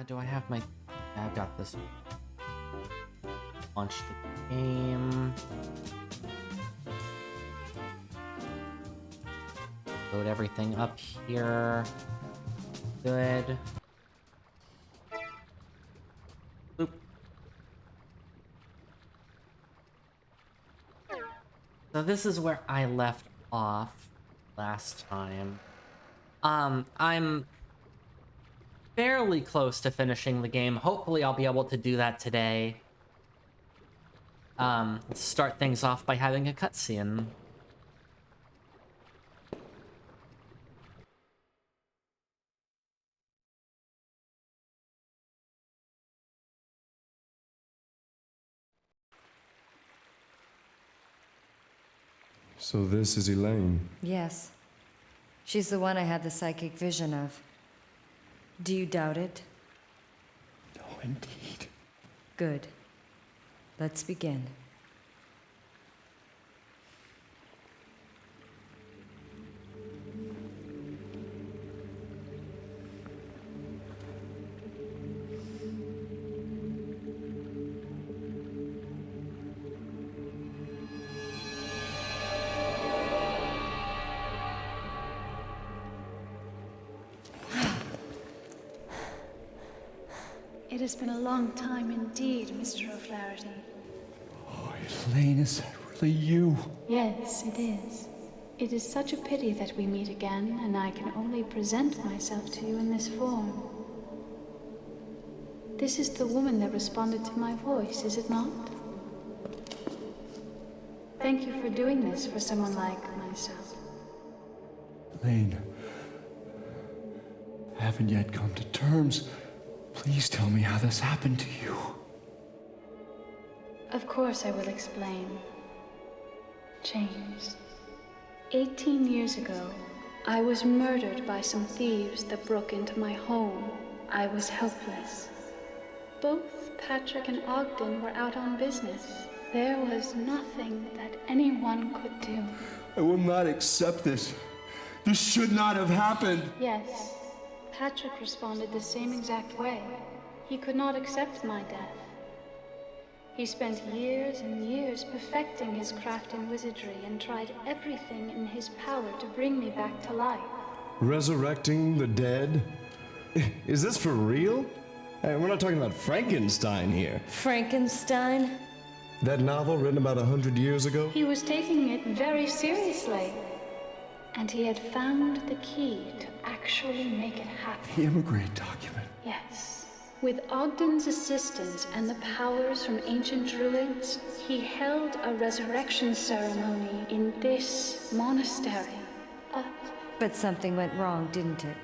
Do I have my... I've got this. Launch the game. Load everything up here. Good. Boop. So this is where I left off last time. I'm fairly close to finishing the game. Hopefully I'll be able to do that today. Let's start things off by having a cutscene. So this is Elaine. Yes. She's the one I had the psychic vision of. Do you doubt it? No, indeed. Good. Let's begin. It has been a long time indeed, Mr. O'Flaherty. Oh, Elaine, is that really you? Yes, it is. It is such a pity that we meet again, and I can only present myself to you in this form. This is the woman that responded to my voice, is it not? Thank you for doing this for someone like myself. Elaine, I haven't yet come to terms. Please tell me how this happened to you. Of course I will explain. James, 18 years ago, I was murdered by some thieves that broke into my home. I was helpless. Both Patrick and Ogden were out on business. There was nothing that anyone could do. I will not accept this. This should not have happened. Yes, Patrick responded the same exact way. He could not accept my death. He spent years and years perfecting his craft in wizardry and tried everything in his power to bring me back to life. Resurrecting the dead? Is this for real? Hey, we're not talking about Frankenstein here. Frankenstein? That novel written about 100 years ago? He was taking it very seriously. And he had found the key to actually make it happen. The immigrant document. Yes. With Ogden's assistance and the powers from ancient druids, he held a resurrection ceremony in this monastery. But something went wrong, didn't it?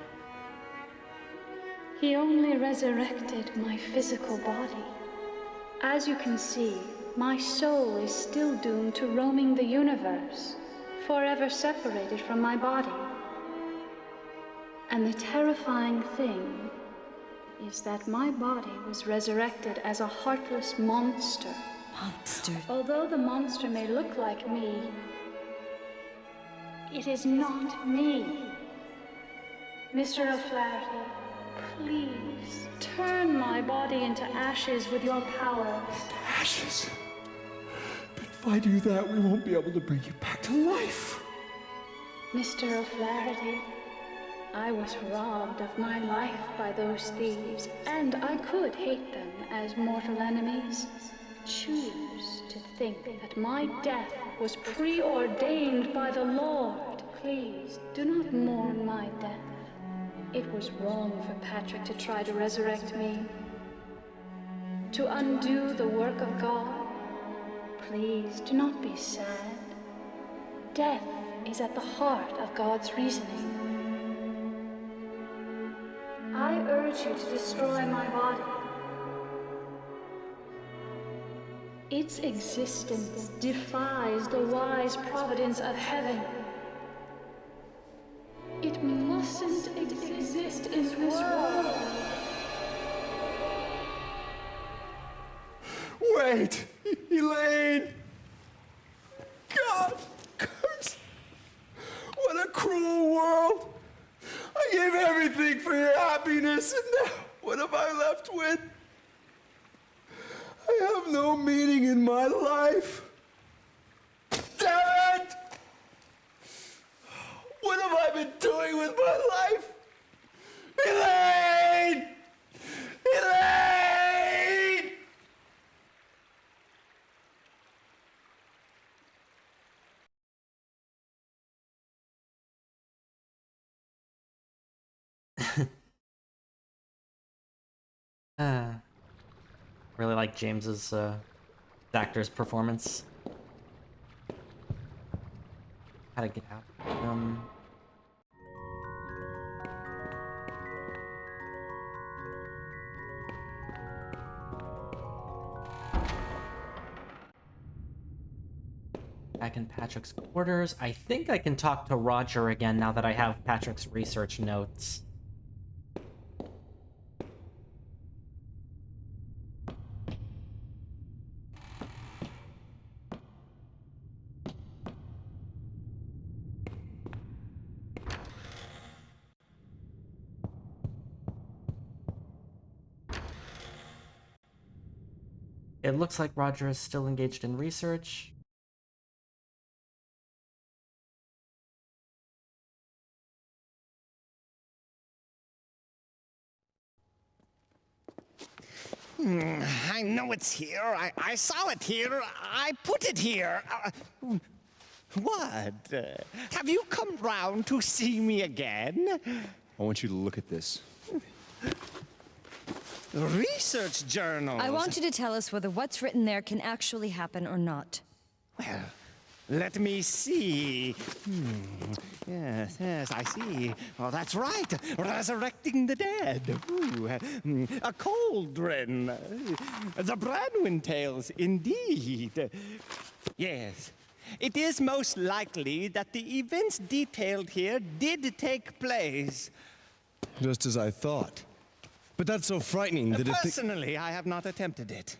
He only resurrected my physical body. As you can see, my soul is still doomed to roaming the universe, forever separated from my body. And the terrifying thing is that my body was resurrected as a heartless monster. Monster? Although the monster may look like me, it is not me. Mr. O'Flaherty, please turn my body into ashes with your power. Ashes? But if I do that, we won't be able to bring you back to life. Mr. O'Flaherty, I was robbed of my life by those thieves, and I could hate them as mortal enemies. Choose to think that my death was preordained by the Lord. Please, do not mourn my death. It was wrong for Patrick to try to resurrect me, to undo the work of God. Please, do not be sad. Death is at the heart of God's reasoning. I urge you to destroy my body. Its existence defies the wise providence of heaven. It mustn't exist in this world. Wait! Elaine! God! Curse! What a cruel world! I gave everything for your happiness, and now what have I left with. I have no meaning in my life. Damn it! What have I been doing with my life? Elaine! Elaine! Really like James's actor's performance. How to get out? Back in Patrick's quarters. I think I can talk to Roger again now that I have Patrick's research notes. It looks like Roger is still engaged in research. I know it's here. I saw it here. I put it here. What? Have you come round to see me again? I want you to look at this. Research journals. I want you to tell us whether what's written there can actually happen or not. Well, let me see. Yes, I see. Oh, that's right. Resurrecting the dead. Ooh, a cauldron. The Branwyn tales, indeed. Yes. It is most likely that the events detailed here did take place. Just as I thought. But that's so frightening that if the... Personally, I have not attempted it.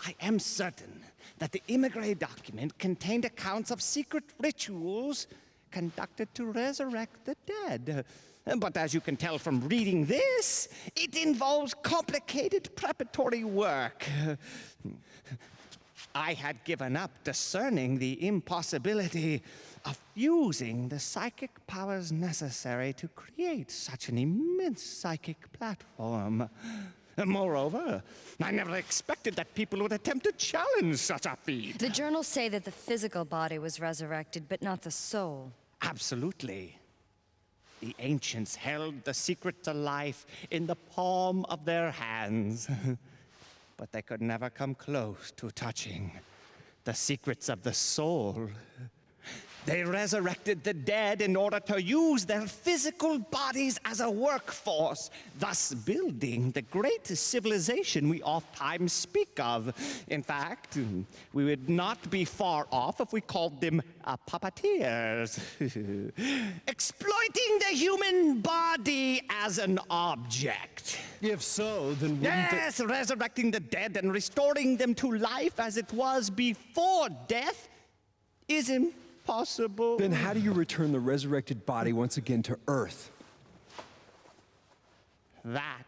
I am certain that the Immigrant document contained accounts of secret rituals conducted to resurrect the dead. But as you can tell from reading this, it involves complicated preparatory work. I had given up discerning the impossibility of using the psychic powers necessary to create such an immense psychic platform. Moreover, I never expected that people would attempt to challenge such a feat. The journals say that the physical body was resurrected, but not the soul. Absolutely. The ancients held the secret to life in the palm of their hands. But they could never come close to touching the secrets of the soul. They resurrected the dead in order to use their physical bodies as a workforce, thus building the great civilization we oftentimes speak of. In fact, we would not be far off if we called them puppeteers. Exploiting the human body as an object. If so, then wouldn't Yes, resurrecting the dead and restoring them to life as it was before death is impossible. Then how do you return the resurrected body once again to Earth? That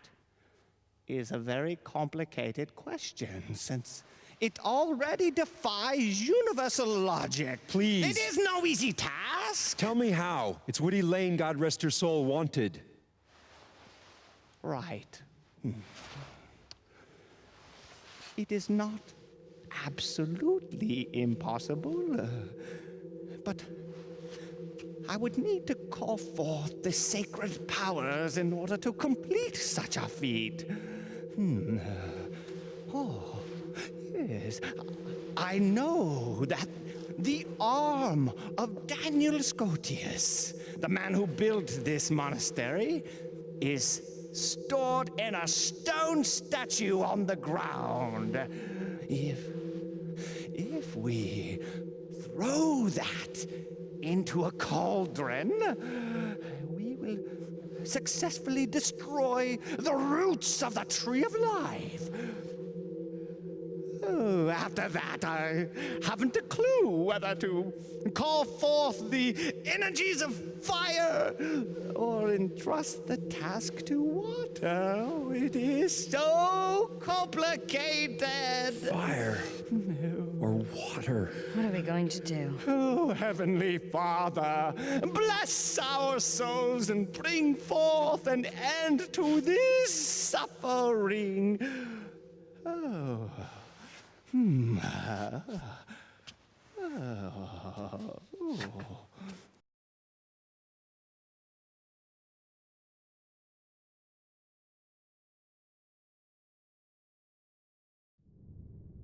is a very complicated question, since it already defies universal logic. Please. It is no easy task. Tell me how. It's what Elaine, God rest her soul, wanted. Right. It is not absolutely impossible, but I would need to call forth the sacred powers in order to complete such a feat. Oh, yes. I know that the arm of Daniel Scotius, the man who built this monastery, is stored in a stone statue on the ground. If we throw that into a cauldron, we will successfully destroy the roots of the Tree of Life. Oh, after that, I haven't a clue whether to call forth the energies of fire or entrust the task to water. Oh, it is so complicated. Fire. Or water. What are we going to do? Oh, Heavenly Father, bless our souls and bring forth an end to this suffering. Oh.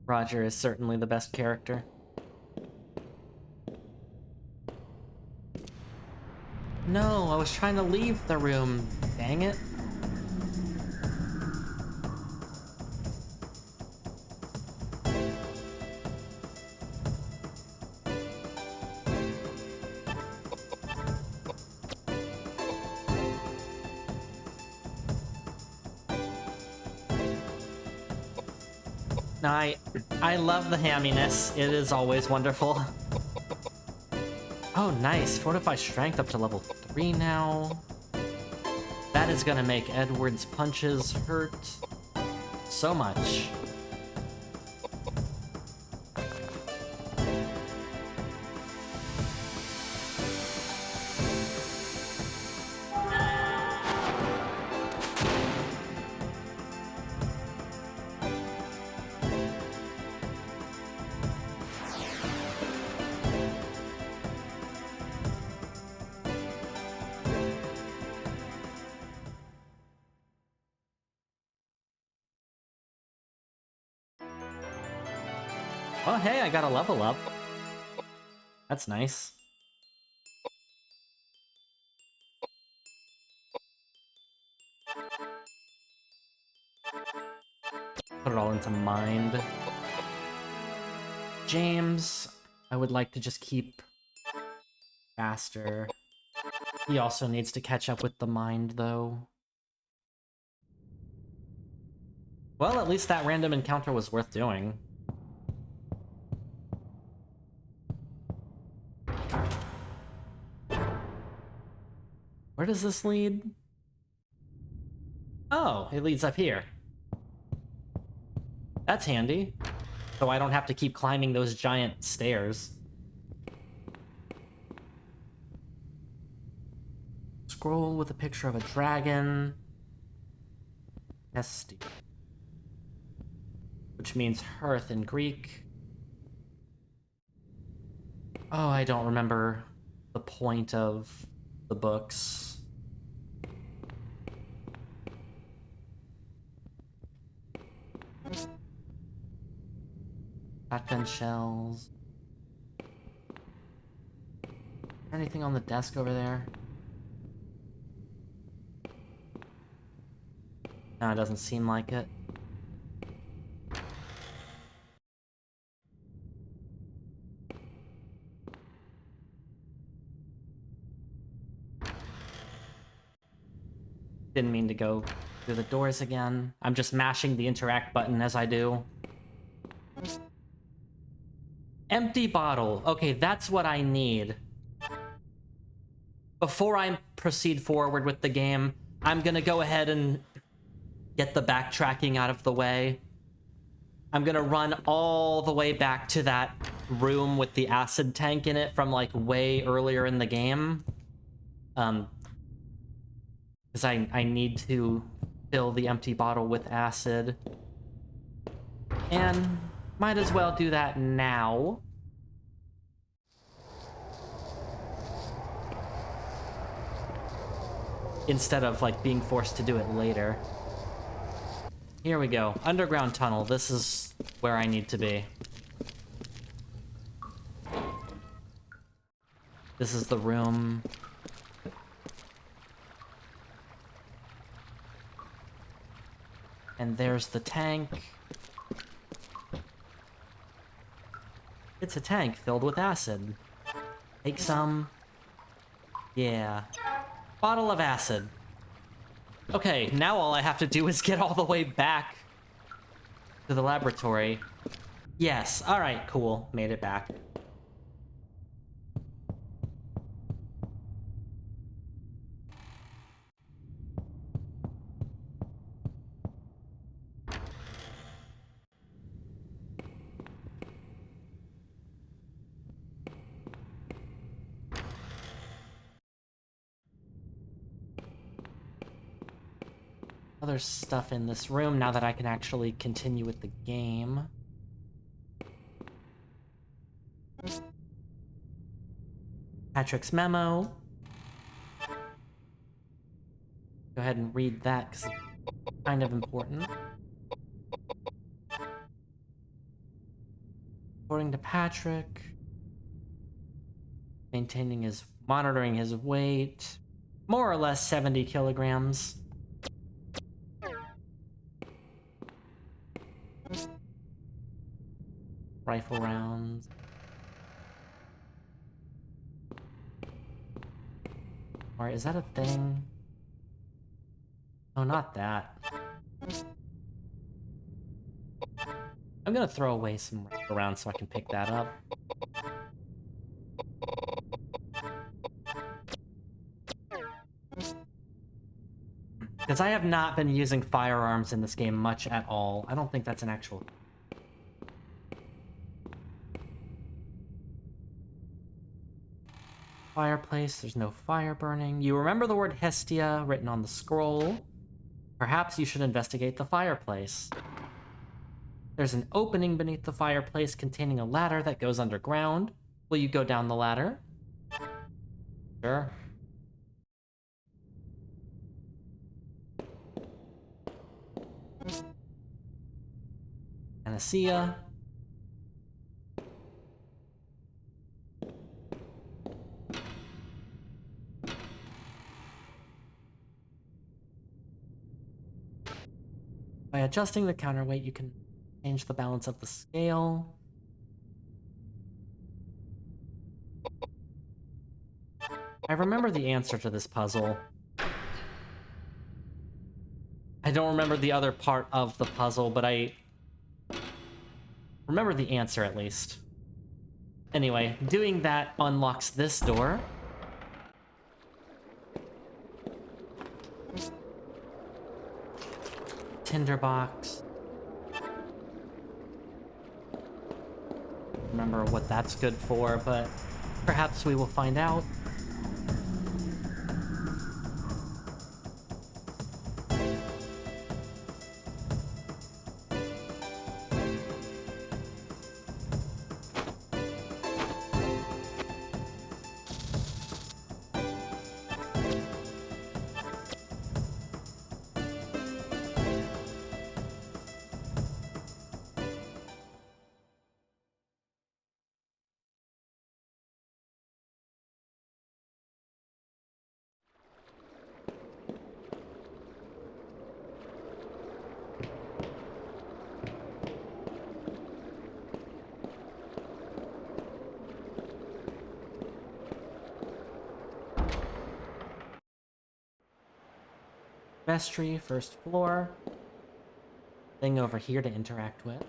Roger is certainly the best character. No, I was trying to leave the room. Dang it. No, I love the hamminess. It is always wonderful. Oh, nice. Fortify strength up to level 3 now. That is gonna make Edward's punches hurt so much. Oh, hey, I got a level up. That's nice. Put it all into mind. James, I would like to just keep faster. He also needs to catch up with the mind, though. Well, at least that random encounter was worth doing. Where does this lead? Oh, it leads up here. That's handy. So I don't have to keep climbing those giant stairs. Scroll with a picture of a dragon. Esti. Which means hearth in Greek. Oh, I don't remember the point of the books. Shotgun shells. Anything on the desk over there? No, it doesn't seem like it. Didn't mean to go through the doors again. I'm just mashing the interact button as I do. Empty bottle. Okay, that's what I need. Before I proceed forward with the game, I'm gonna go ahead and get the backtracking out of the way. I'm gonna run all the way back to that room with the acid tank in it from like way earlier in the game. Because I need to fill the empty bottle with acid. And might as well do that now. Instead of like being forced to do it later. Here we go. Underground tunnel. This is where I need to be. This is the room. And there's the tank. It's a tank filled with acid. Take some. Yeah. Bottle of acid. Okay, now all I have to do is get all the way back to the laboratory. Yes, alright, cool. Made it back. Other stuff in this room now that I can actually continue with the game. Patrick's memo. Go ahead and read that because it's kind of important. According to Patrick, monitoring his weight, more or less 70 kilograms. Rifle rounds. Alright, is that a thing? Oh, not that. I'm gonna throw away some rifle rounds so I can pick that up. Because I have not been using firearms in this game much at all. I don't think that's an actual... Fireplace, there's no fire burning. You remember the word Hestia written on the scroll. Perhaps you should investigate the fireplace. There's an opening beneath the fireplace containing a ladder that goes underground. Will you go down the ladder? Sure. Panacea. By adjusting the counterweight, you can change the balance of the scale. I remember the answer to this puzzle. I don't remember the other part of the puzzle, but I remember the answer at least. Anyway, doing that unlocks this door. Tinderbox. Remember what that's good for, but perhaps we will find out. Vestry, first floor. Thing over here to interact with.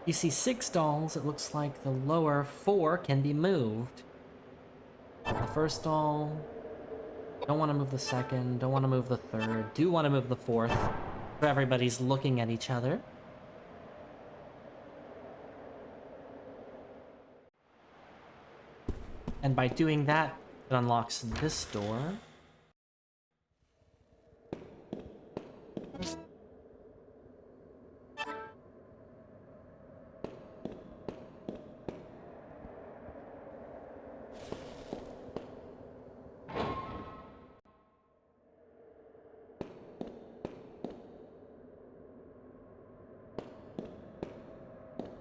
You see 6 dolls. It looks like the lower 4 can be moved. The first doll. Don't want to move the second. Don't want to move the third. Do want to move the fourth. So everybody's looking at each other. And by doing that, it unlocks this door.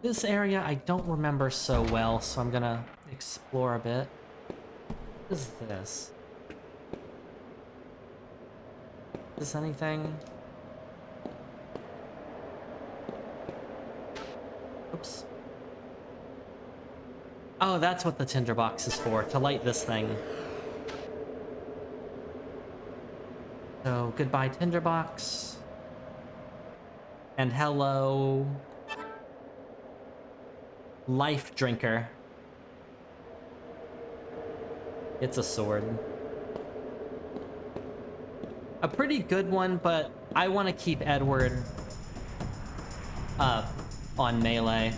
This area I don't remember so well, so I'm gonna explore a bit. What is this? Is this anything? Oops. Oh, that's what the tinderbox is for, to light this thing. So, goodbye tinderbox. And hello, life drinker. It's a sword. A pretty good one, but I want to keep Edward on melee.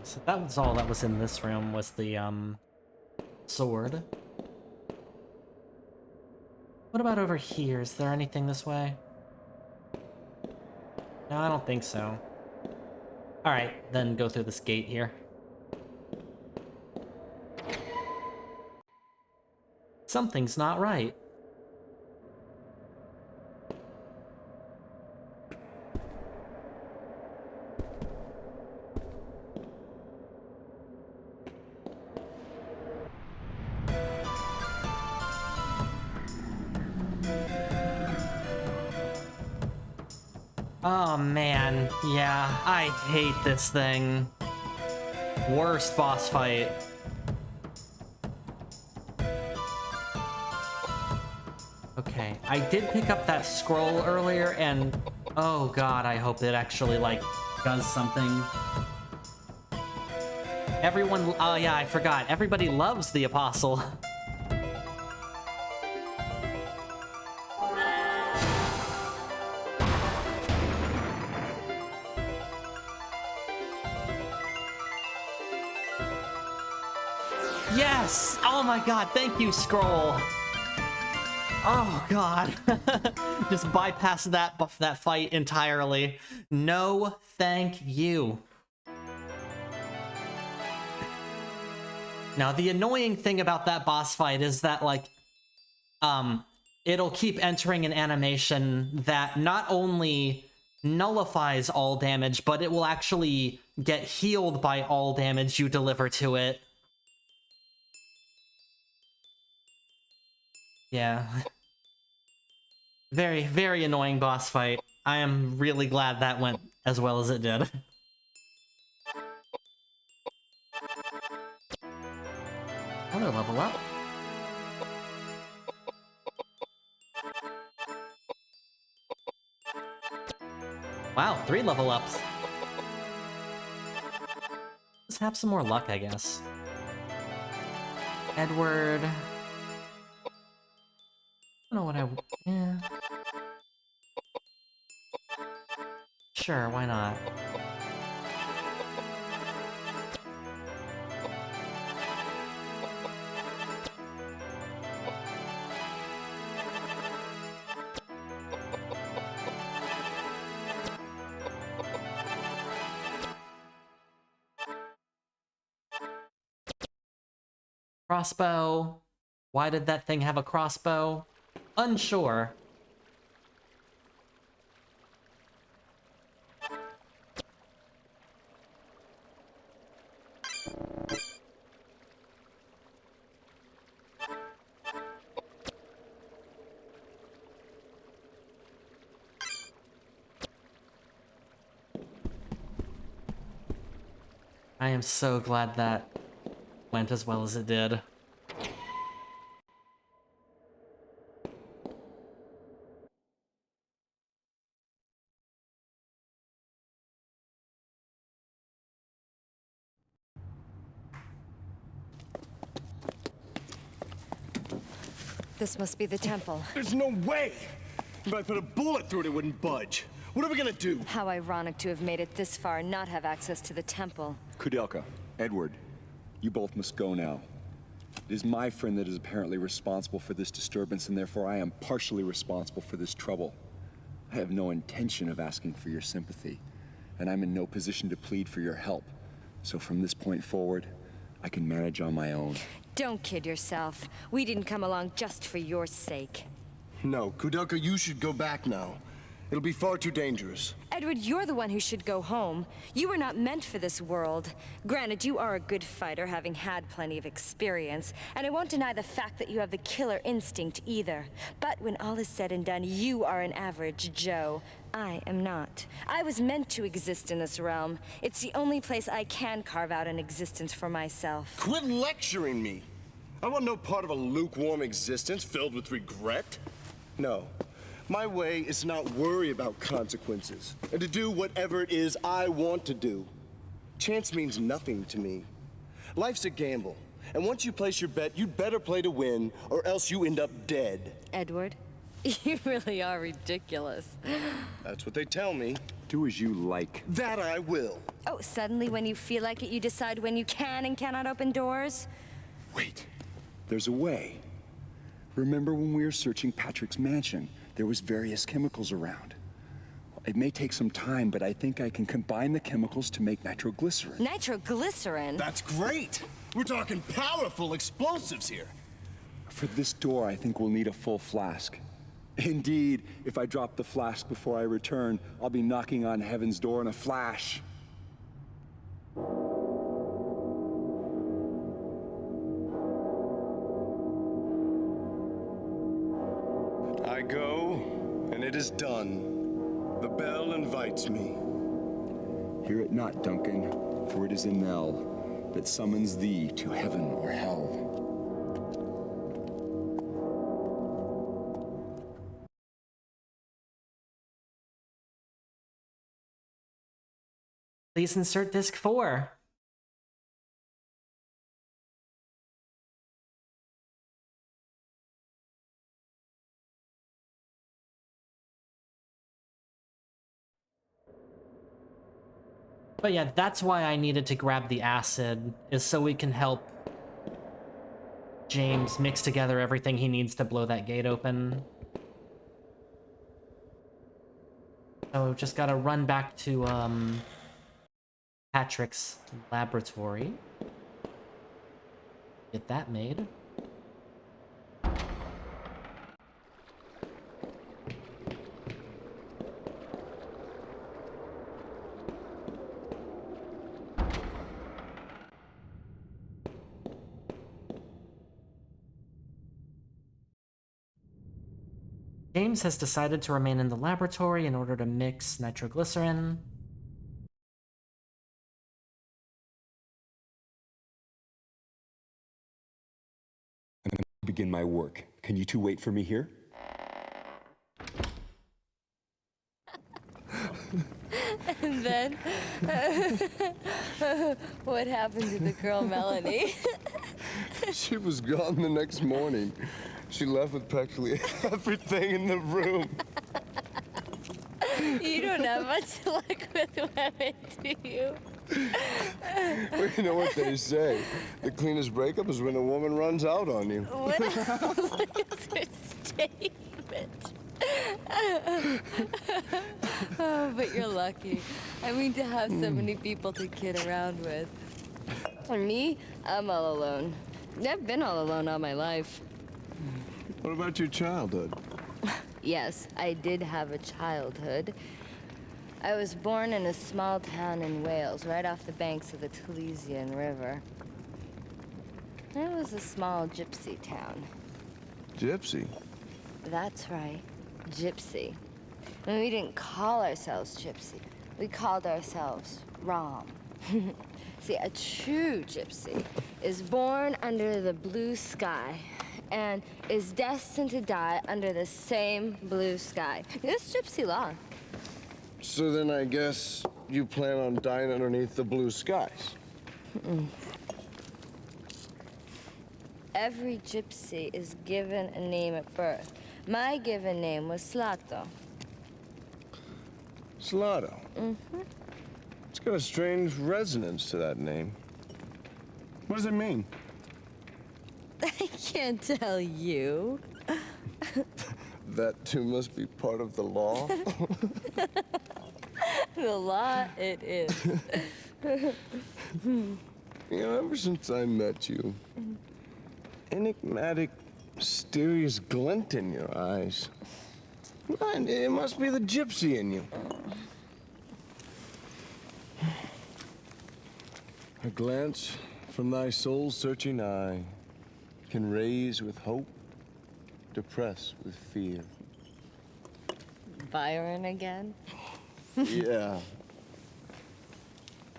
So that was all that was in this room, was the sword. What about over here? Is there anything this way? No, I don't think so. Alright, then go through this gate here. Something's not right. Oh man, yeah, I hate this thing. Worst boss fight. Okay, I did pick up that scroll earlier and oh god, I hope it actually like does something. Everyone, oh yeah, I forgot. Everybody loves the apostle. Yes! Oh my god, thank you, Scroll! Oh god. Just bypass that fight entirely. No, thank you. Now, the annoying thing about that boss fight is that, like, it'll keep entering an animation that not only nullifies all damage, but it will actually get healed by all damage you deliver to it. Yeah. Very, very annoying boss fight. I am really glad that went as well as it did. Another level up. Wow, 3 level ups. Let's have some more luck, I guess. Edward. I don't know what yeah. Sure, why not? Crossbow. Why did that thing have a crossbow? Unsure. I am so glad that went as well as it did. This must be the temple. There's no way! If I put a bullet through it, it wouldn't budge. What are we gonna do? How ironic to have made it this far and not have access to the temple. Koudelka, Edward, you both must go now. It is my friend that is apparently responsible for this disturbance, and therefore I am partially responsible for this trouble. I have no intention of asking for your sympathy, and I'm in no position to plead for your help. So from this point forward, I can manage on my own. Don't kid yourself. We didn't come along just for your sake. No, Koudelka, you should go back now. It'll be far too dangerous. Edward, you're the one who should go home. You were not meant for this world. Granted, you are a good fighter, having had plenty of experience, and I won't deny the fact that you have the killer instinct either. But when all is said and done, you are an average Joe. I am not. I was meant to exist in this realm. It's the only place I can carve out an existence for myself. Quit lecturing me. I want no part of a lukewarm existence filled with regret. No. My way is to not worry about consequences, and to do whatever it is I want to do. Chance means nothing to me. Life's a gamble, and once you place your bet, you'd better play to win, or else you end up dead. Edward, you really are ridiculous. That's what they tell me. Do as you like. That I will. Oh, suddenly when you feel like it, you decide when you can and cannot open doors? Wait, there's a way. Remember when we were searching Patrick's mansion? There was various chemicals around. It may take some time, but I think I can combine the chemicals to make nitroglycerin. Nitroglycerin? That's great. We're talking powerful explosives here. For this door, I think we'll need a full flask. Indeed, if I drop the flask before I return, I'll be knocking on heaven's door in a flash. I go, and it is done. The bell invites me. Hear it not, Duncan, for it is a knell that summons thee to heaven or hell. Please insert disc 4. But yeah, that's why I needed to grab the acid, is so we can help James mix together everything he needs to blow that gate open. So we've just gotta run back to, Patrick's laboratory. Get that made. James has decided to remain in the laboratory in order to mix nitroglycerin. Begin my work. Can you two wait for me here? And then, what happened to the girl Melanie? She was gone the next morning. She left with practically everything in the room. You don't have much luck with women, do you? Well, you know what they say. The cleanest breakup is when a woman runs out on you. What else is her statement? Oh, but you're lucky. I mean, to have so many people to kid around with. For me, I'm all alone. I've been all alone all my life. What about your childhood? Yes, I did have a childhood. I was born in a small town in Wales, right off the banks of the Taliesin River. It was a small gypsy town. Gypsy? That's right, gypsy. And we didn't call ourselves gypsy. We called ourselves Rom. See, a true gypsy is born under the blue sky and is destined to die under the same blue sky. It's gypsy law. So then I guess you plan on dying underneath the blue skies. Every gypsy is given a name at birth. My given name was Slato. Slato? Mm-hmm. It's got a strange resonance to that name. What does it mean? I can't tell you. That too must be part of the law. The law it is. You know, ever since I met you, enigmatic, mysterious glint in your eyes. It must be the gypsy in you. A glance from thy soul-searching eye can raise with hope, depress with fear. Byron again? Yeah.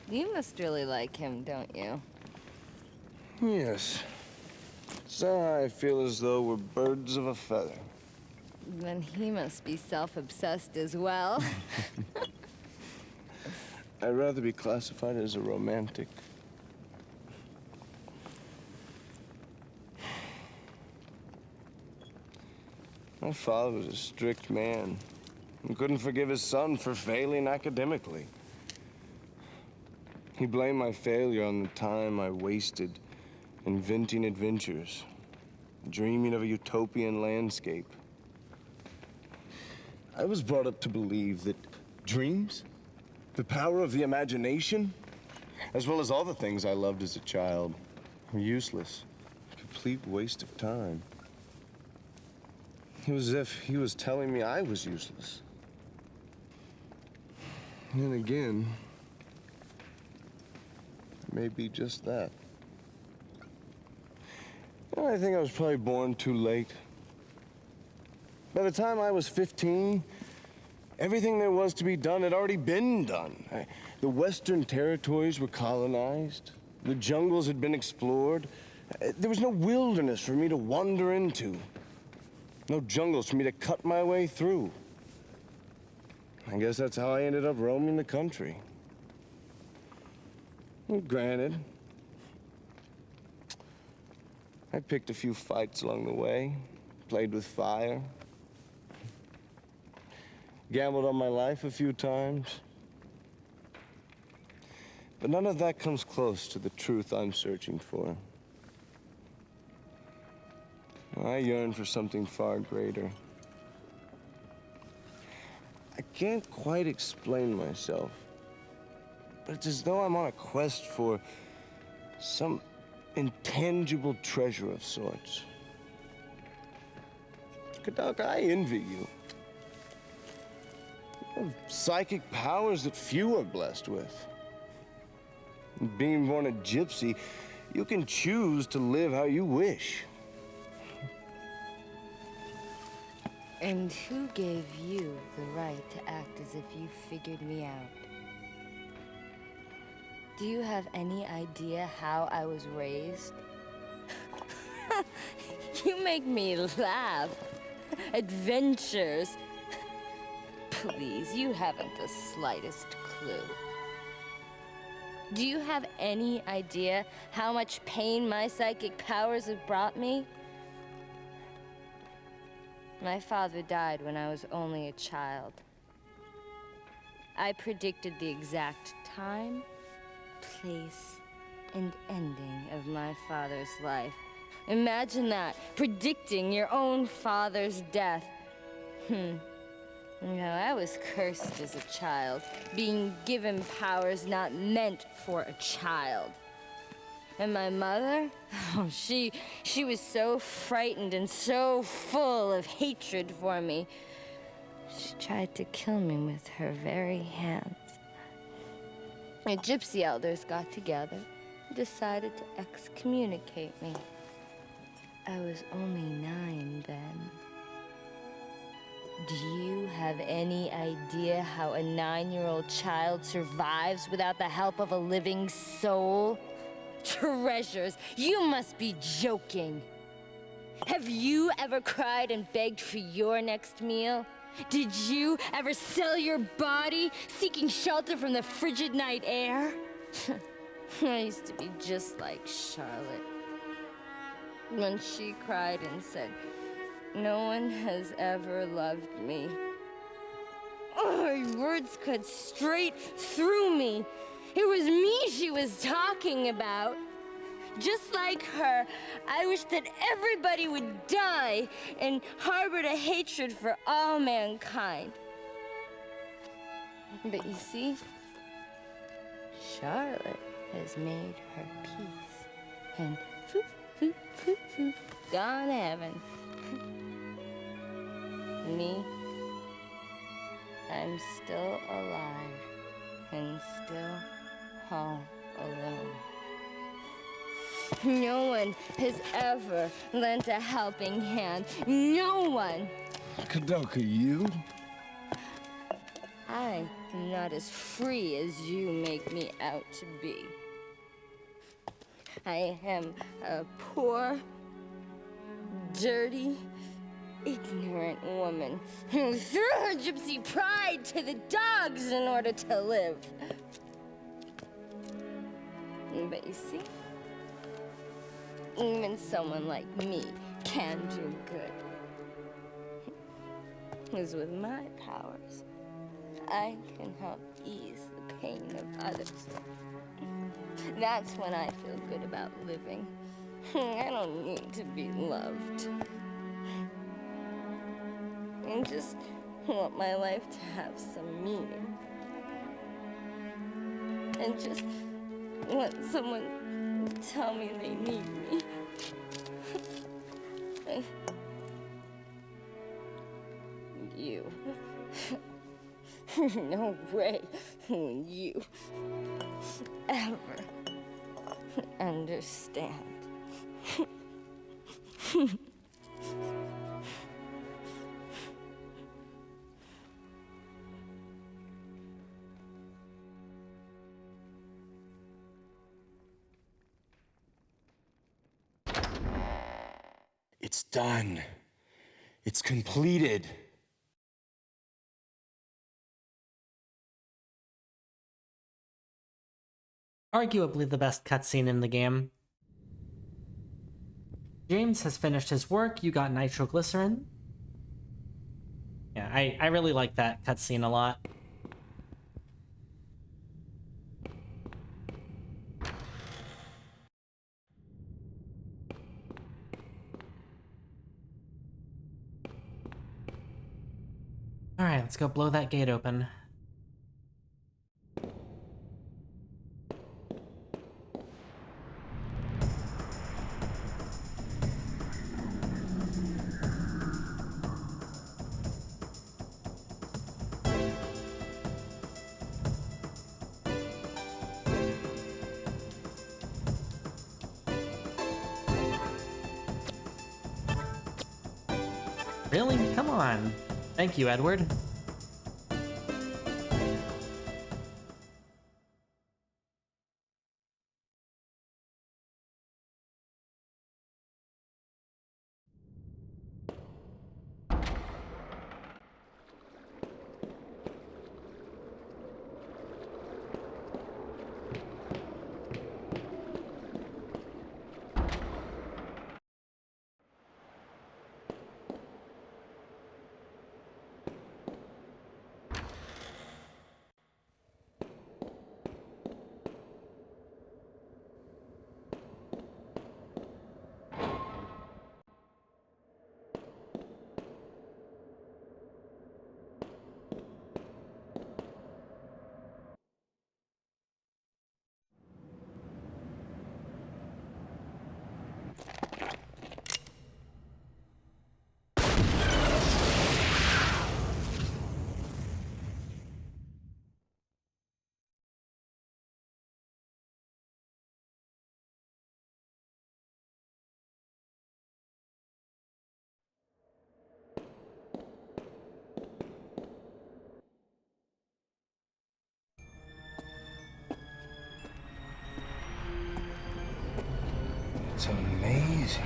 You must really like him, don't you? Yes. So I feel as though we're birds of a feather. Then he must be self-obsessed as well. I'd rather be classified as a romantic. My father was a strict man and couldn't forgive his son for failing academically. He blamed my failure on the time I wasted inventing adventures, dreaming of a utopian landscape. I was brought up to believe that dreams, the power of the imagination, as well as all the things I loved as a child, were useless, a complete waste of time. It was as if he was telling me I was useless. And again, maybe just that. You know, I think I was probably born too late. By the time I was 15, everything there was to be done had already been done. The Western territories were colonized. The jungles had been explored. There was no wilderness for me to wander into. No jungles for me to cut my way through. I guess that's how I ended up roaming the country. Well, granted, I picked a few fights along the way, played with fire, gambled on my life a few times. But none of that comes close to the truth I'm searching for. I yearn for something far greater. I can't quite explain myself, but it's as though I'm on a quest for some intangible treasure of sorts. Koudelka, I envy you. You have psychic powers that few are blessed with. And being born a gypsy, you can choose to live how you wish. And who gave you the right to act as if you figured me out? Do you have any idea how I was raised? You make me laugh. Adventures. Please, you haven't the slightest clue. Do you have any idea how much pain my psychic powers have brought me? My father died when I was only a child. I predicted the exact time, place, and ending of my father's life. Imagine that, predicting your own father's death. You know, I was cursed as a child, being given powers not meant for a child. And my mother, oh, she was so frightened and so full of hatred for me. She tried to kill me with her very hands. The gypsy elders got together and decided to excommunicate me. I was only 9 then. Do you have any idea how a 9-year-old child survives without the help of a living soul? Treasures, you must be joking. Have you ever cried and begged for your next meal? Did you ever sell your body, seeking shelter from the frigid night air? I used to be just like Charlotte. When she cried and said, "No one has ever loved me." Oh, her words cut straight through me. It was me she was talking about. Just like her, I wish that everybody would die and harbored a hatred for all mankind. But you see, Charlotte has made her peace and gone to heaven. Me, I'm still alive and still all alone. No one has ever lent a helping hand. No one! Koudelka, you? I am not as free as you make me out to be. I am a poor, dirty, ignorant woman who threw her gypsy pride to the dogs in order to live. But you see, even someone like me can do good. Because with my powers, I can help ease the pain of others. That's when I feel good about living. I don't need to be loved. I just want my life to have some meaning. And just want someone to tell me they need me. You. No way will you ever understand. It's done. It's completed. Arguably the best cutscene in the game. James has finished his work. You got nitroglycerin. Yeah, I really like that cutscene a lot. Alright, let's go blow that gate open. Really? Come on. Thank you, Edward. It's amazing.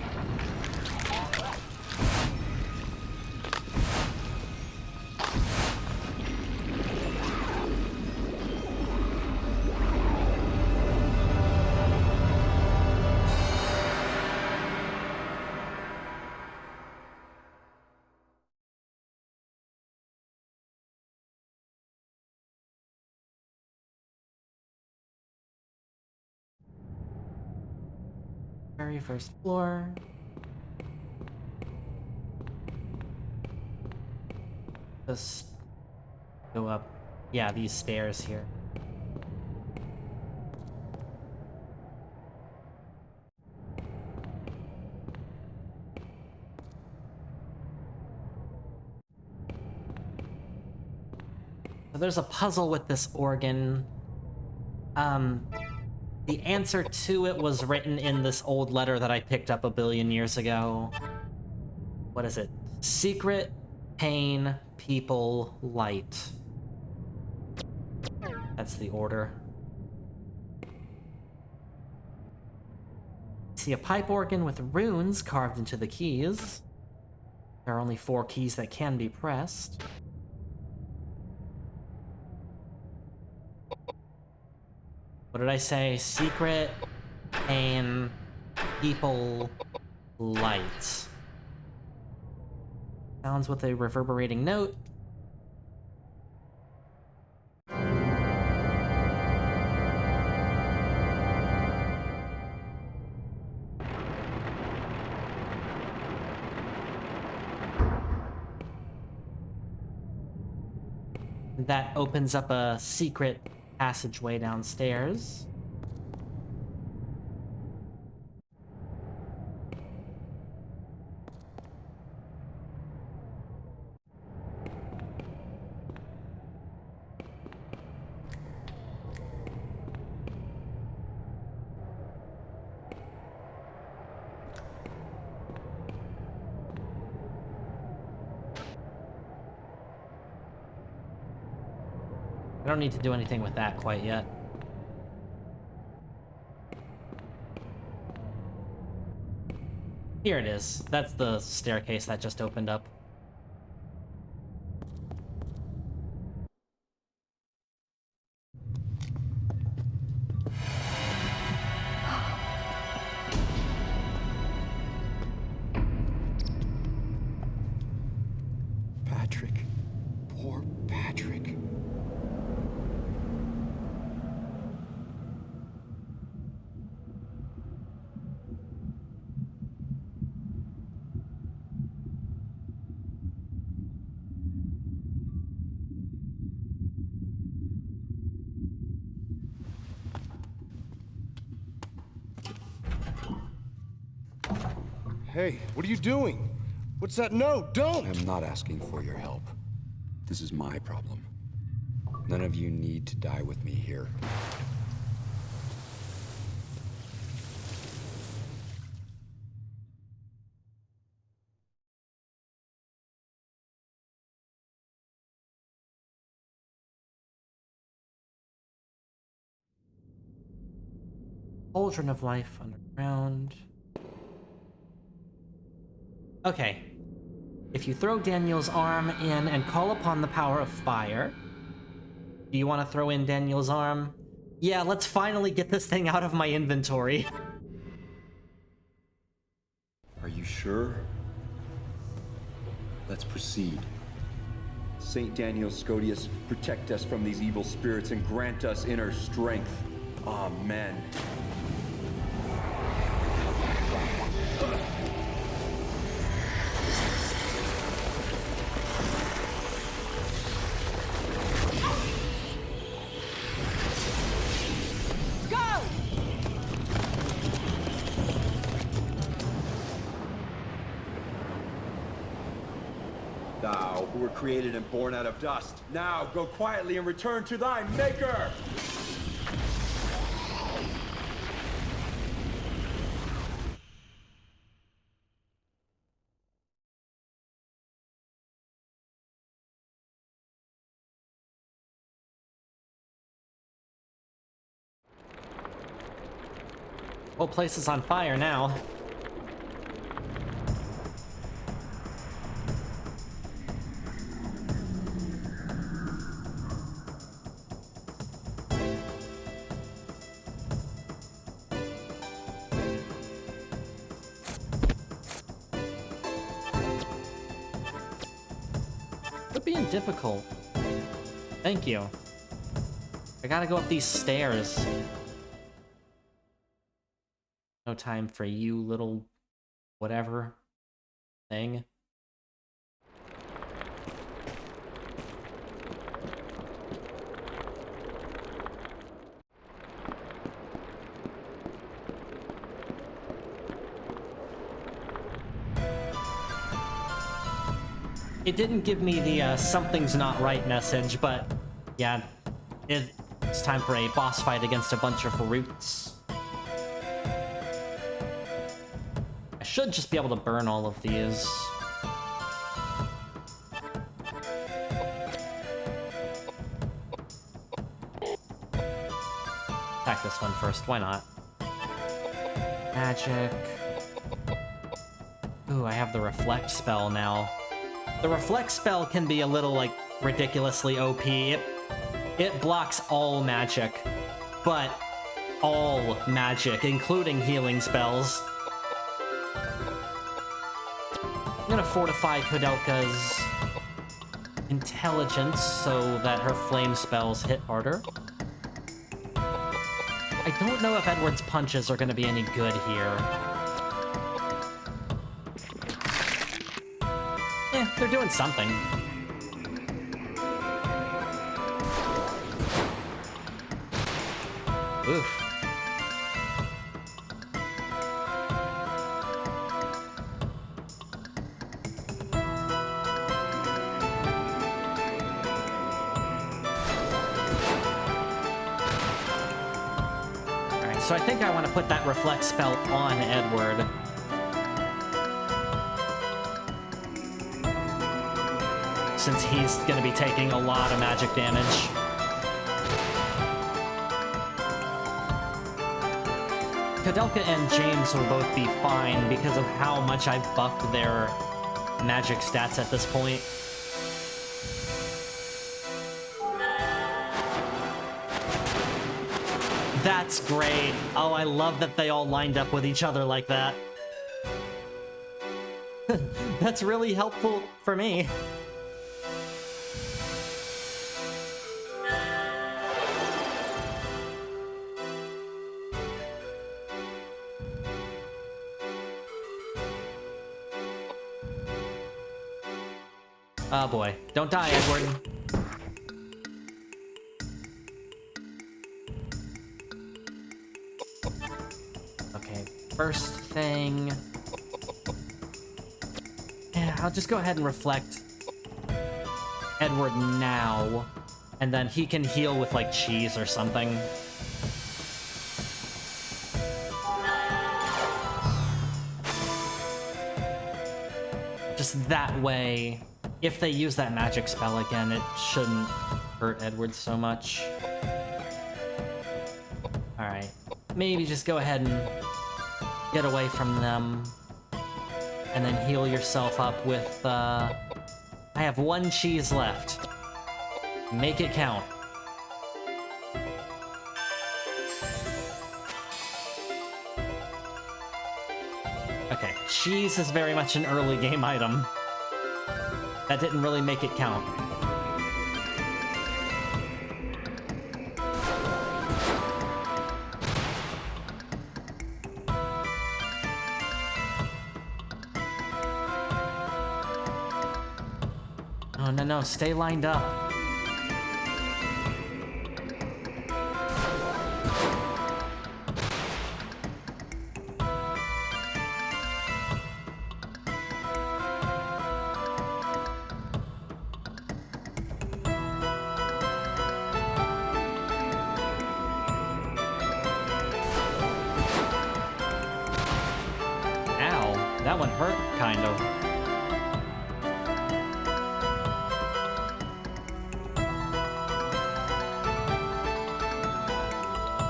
Very first floor. Just go up. Yeah, these stairs here. So there's a puzzle with this organ. The answer to it was written in this old letter that I picked up a billion years ago. What is it? Secret, pain, people, light. That's the order. See a pipe organ with runes carved into the keys. There are only 4 keys that can be pressed. What did I say? Secret, pain, people, light. Sounds with a reverberating note. That opens up a secret passageway downstairs. I don't need to do anything with that quite yet. Here it is. That's the staircase that just opened up. Patrick. Poor Patrick. Hey, what are you doing? What's that? No, don't! I'm not asking for your help. This is my problem. None of you need to die with me here. Cauldron of life underground. Okay. If you throw Daniel's arm in and call upon the power of fire... Do you want to throw in Daniel's arm? Yeah, let's finally get this thing out of my inventory. Are you sure? Let's proceed. Saint Daniel Scodius, protect us from these evil spirits and grant us inner strength. Amen. Thou, who were created and born out of dust, now go quietly and return to thy Maker! Whole place is on fire now. Quit being difficult. Thank you. I gotta go up these stairs. No time for you, little whatever thing. It didn't give me the something's not right message, but Yeah, it's time for a boss fight against a bunch of roots. I should just be able to burn all of these. Attack this one first, why not? Magic. Ooh, I have the reflect spell now. The reflect spell can be a little, like, ridiculously OP. It blocks all magic, but all magic, including healing spells. I'm gonna fortify Koudelka's intelligence so that her flame spells hit harder. I don't know if Edward's punches are gonna be any good here. They're doing something. Oof. Alright, so I think I want to put that reflect spell on Edward. Since he's going to be taking a lot of magic damage. Koudelka and James will both be fine because of how much I've buffed their magic stats at this point. That's great. Oh, I love that they all lined up with each other like that. That's really helpful for me. Oh boy. Don't die, Edward. Okay, first thing... Yeah, I'll just go ahead and reflect Edward now, and then he can heal with, like, cheese or something. Just that way... If they use that magic spell again, it shouldn't hurt Edward so much. Alright. Maybe just go ahead and get away from them. And then heal yourself up with, I have one cheese left. Make it count. Okay, cheese is very much an early game item. That didn't really make it count. Oh, no, stay lined up. That one hurt, kind of.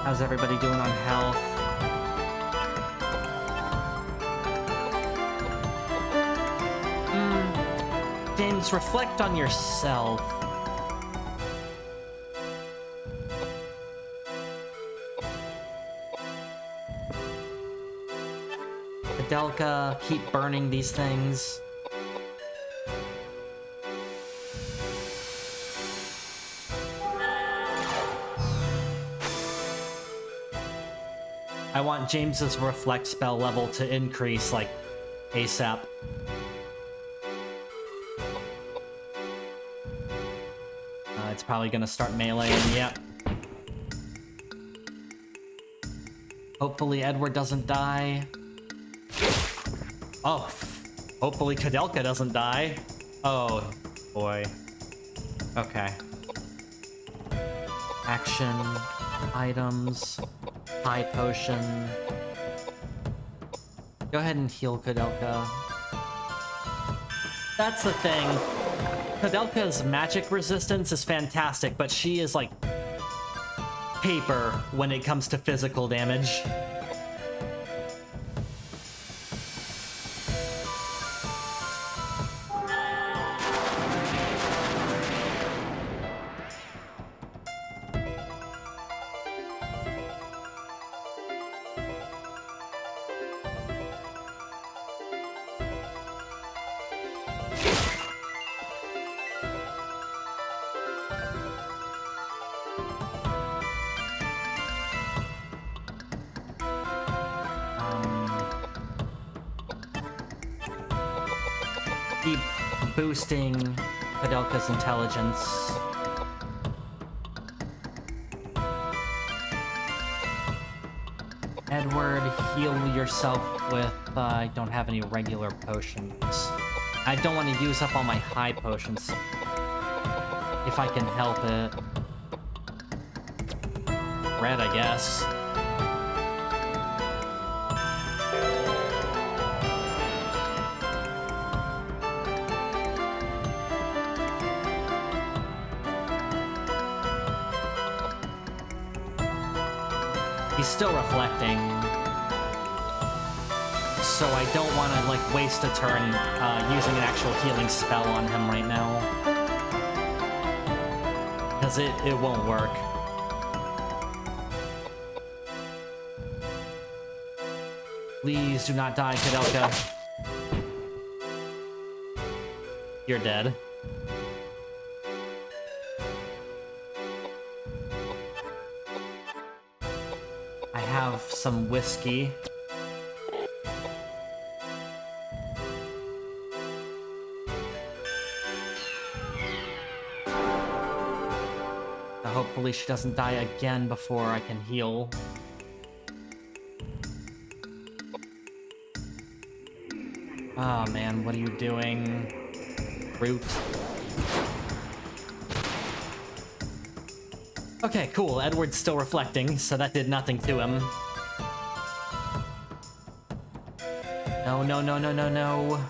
How's everybody doing on health? James, reflect on yourself. Koudelka, keep burning these things. I want James's reflect spell level to increase, like, ASAP. It's probably gonna start meleeing, yep. Hopefully Edward doesn't die. Oh, hopefully Koudelka doesn't die. Oh, boy. Okay. Action, items, high potion. Go ahead and heal Koudelka. That's the thing. Koudelka's magic resistance is fantastic, but she is like paper when it comes to physical damage. Keep boosting Koudelka's intelligence. Edward, heal yourself with, I don't have any regular potions. I don't want to use up all my high potions. If I can help it. Red, I guess. He's still reflecting, so I don't want to like waste a turn using an actual healing spell on him right now, because it won't work. Please do not die, Koudelka. You're dead. I have some whiskey. Hopefully she doesn't die again before I can heal. Oh man, what are you doing? Root. Okay, cool. Edward's still reflecting, so that did nothing to him. No, no, no, no, no, no.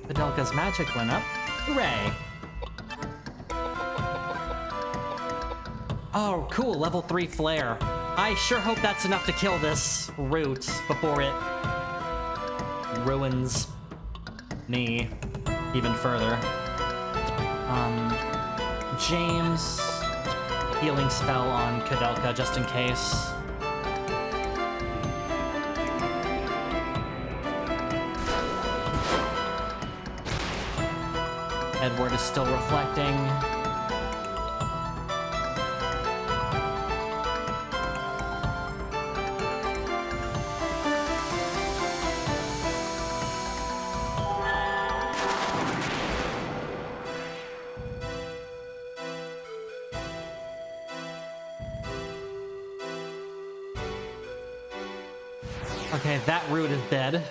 Koudelka's magic went up. Hooray! Oh, cool, level 3 flare. I sure hope that's enough to kill this root before it ruins me even further. James, healing spell on Koudelka just in case. Edward is still reflecting. Okay, that root is dead.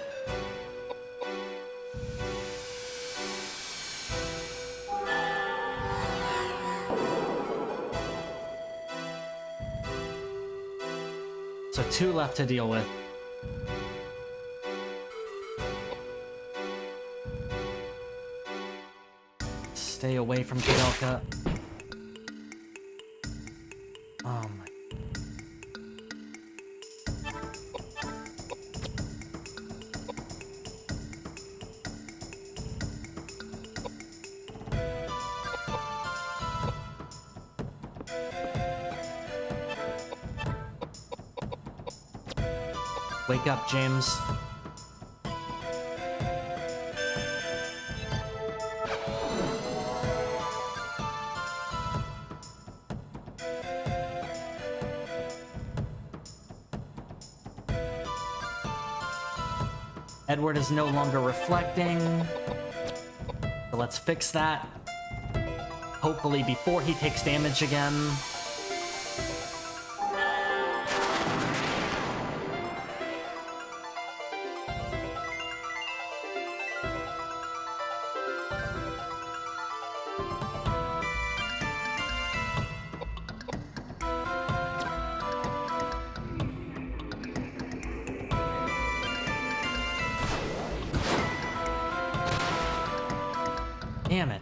So 2 left to deal with. Stay away from Koudelka. Oh my. Wake up, James. Edward is no longer reflecting. So let's fix that. Hopefully before he takes damage again. Damn it.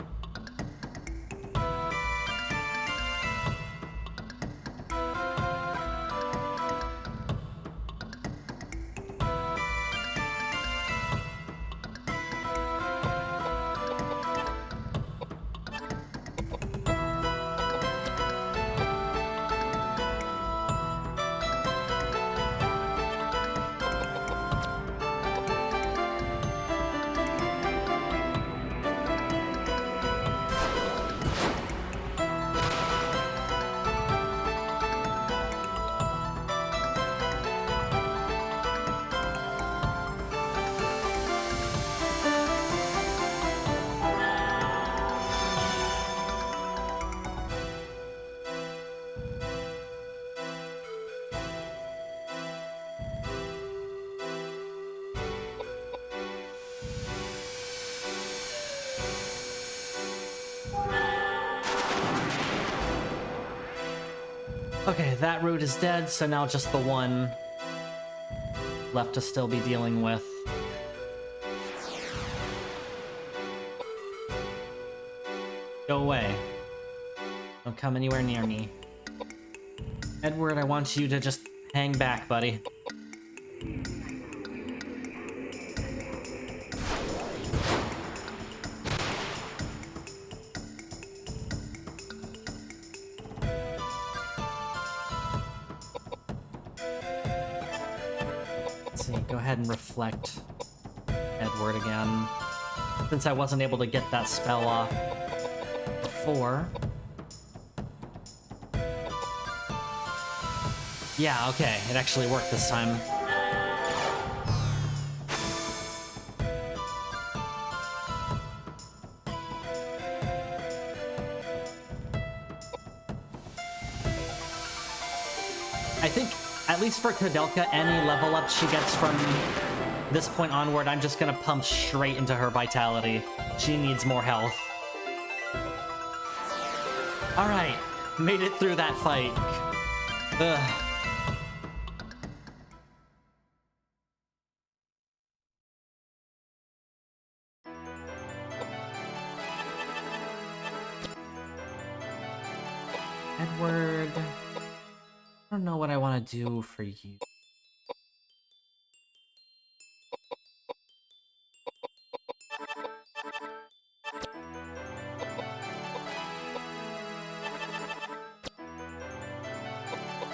Okay, that root is dead, so now just the one left to still be dealing with. Go away. Don't come anywhere near me. Edward, I want you to just hang back, buddy. Go ahead and reflect Edward again. Since I wasn't able to get that spell off before. Yeah, okay, it actually worked this time. I think, at least for Koudelka, any level up she gets from this point onward, I'm just gonna pump straight into her vitality. She needs more health. Alright, made it through that fight. Ugh. Edward... I don't know what I want to do for you.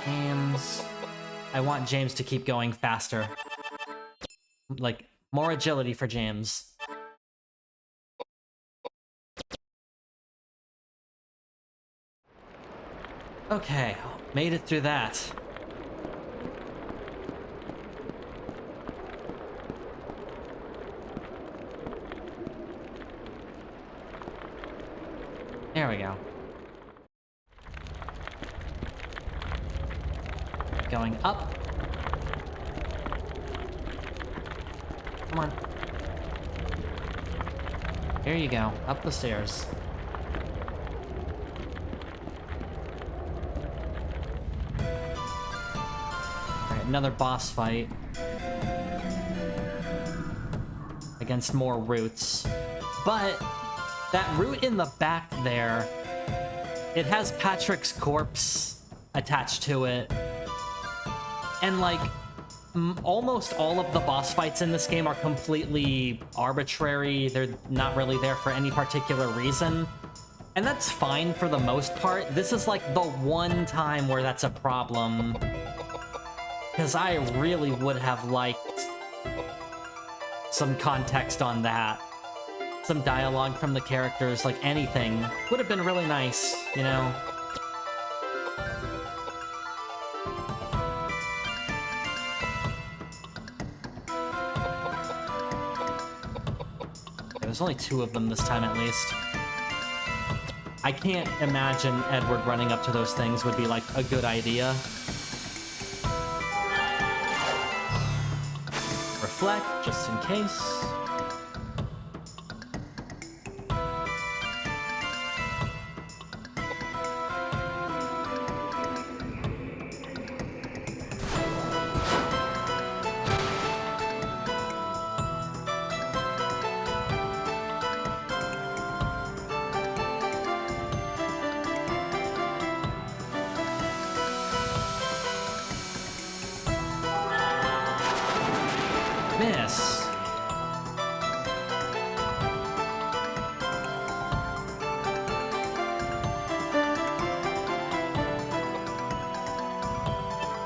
James... I want James to keep going faster. Like, more agility for James. Okay, made it through that. There we go. Going up. Come on. Here you go, up the stairs. Another boss fight against more roots, but that root in the back there, it has Patrick's corpse attached to it, and like almost all of the boss fights in this game are completely arbitrary. They're not really there for any particular reason, and that's fine for the most part. This is like the one time where that's a problem. Because I really would have liked some context on that. Some dialogue from the characters, like anything. Would have been really nice, you know? There's only 2 of them this time, at least. I can't imagine Edward running up to those things would be, like, a good idea. Reflect, just in case. Miss.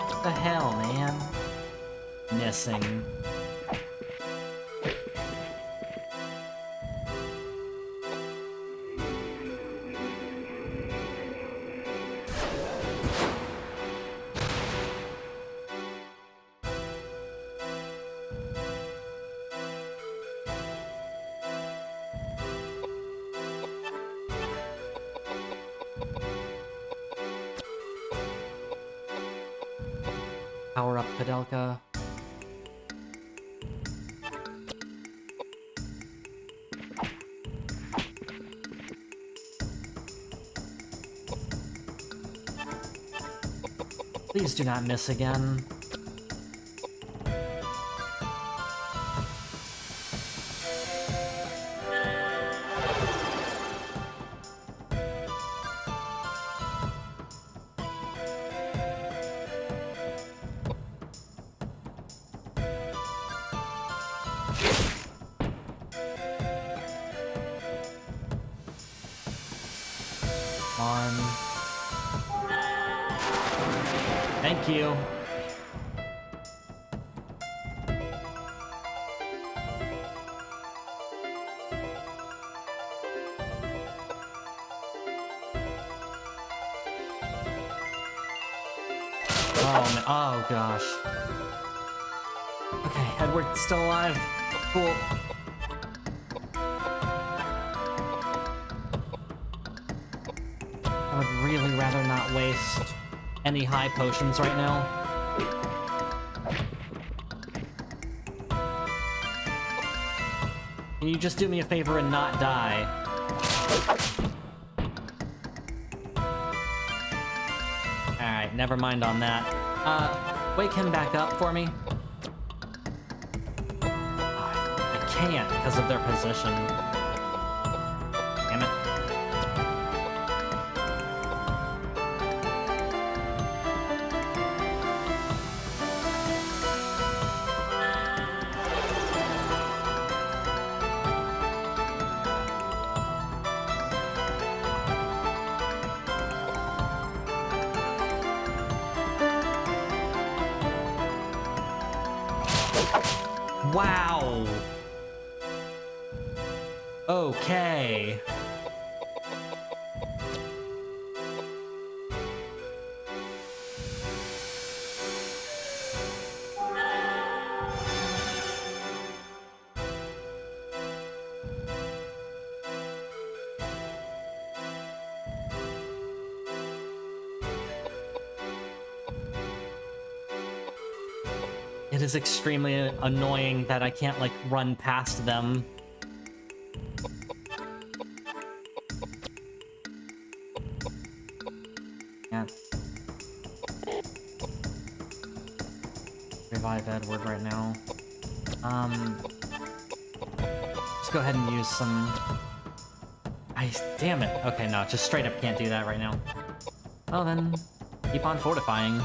What the hell, man? Missing. Power up Koudelka. Please do not miss again. Thank you. Oh gosh. Okay, Edward's still alive. Cool. I would really rather not waste any high potions right now. Can you just do me a favor and not die? Alright, never mind on that. Wake him back up for me. I can't because of their position. Damn it. Wow. Okay. It is extremely annoying that I can't, like, run past them. Can't revive Edward right now. Just go ahead and use some... Damn it. Okay, no, just straight up can't do that right now. Well then, keep on fortifying.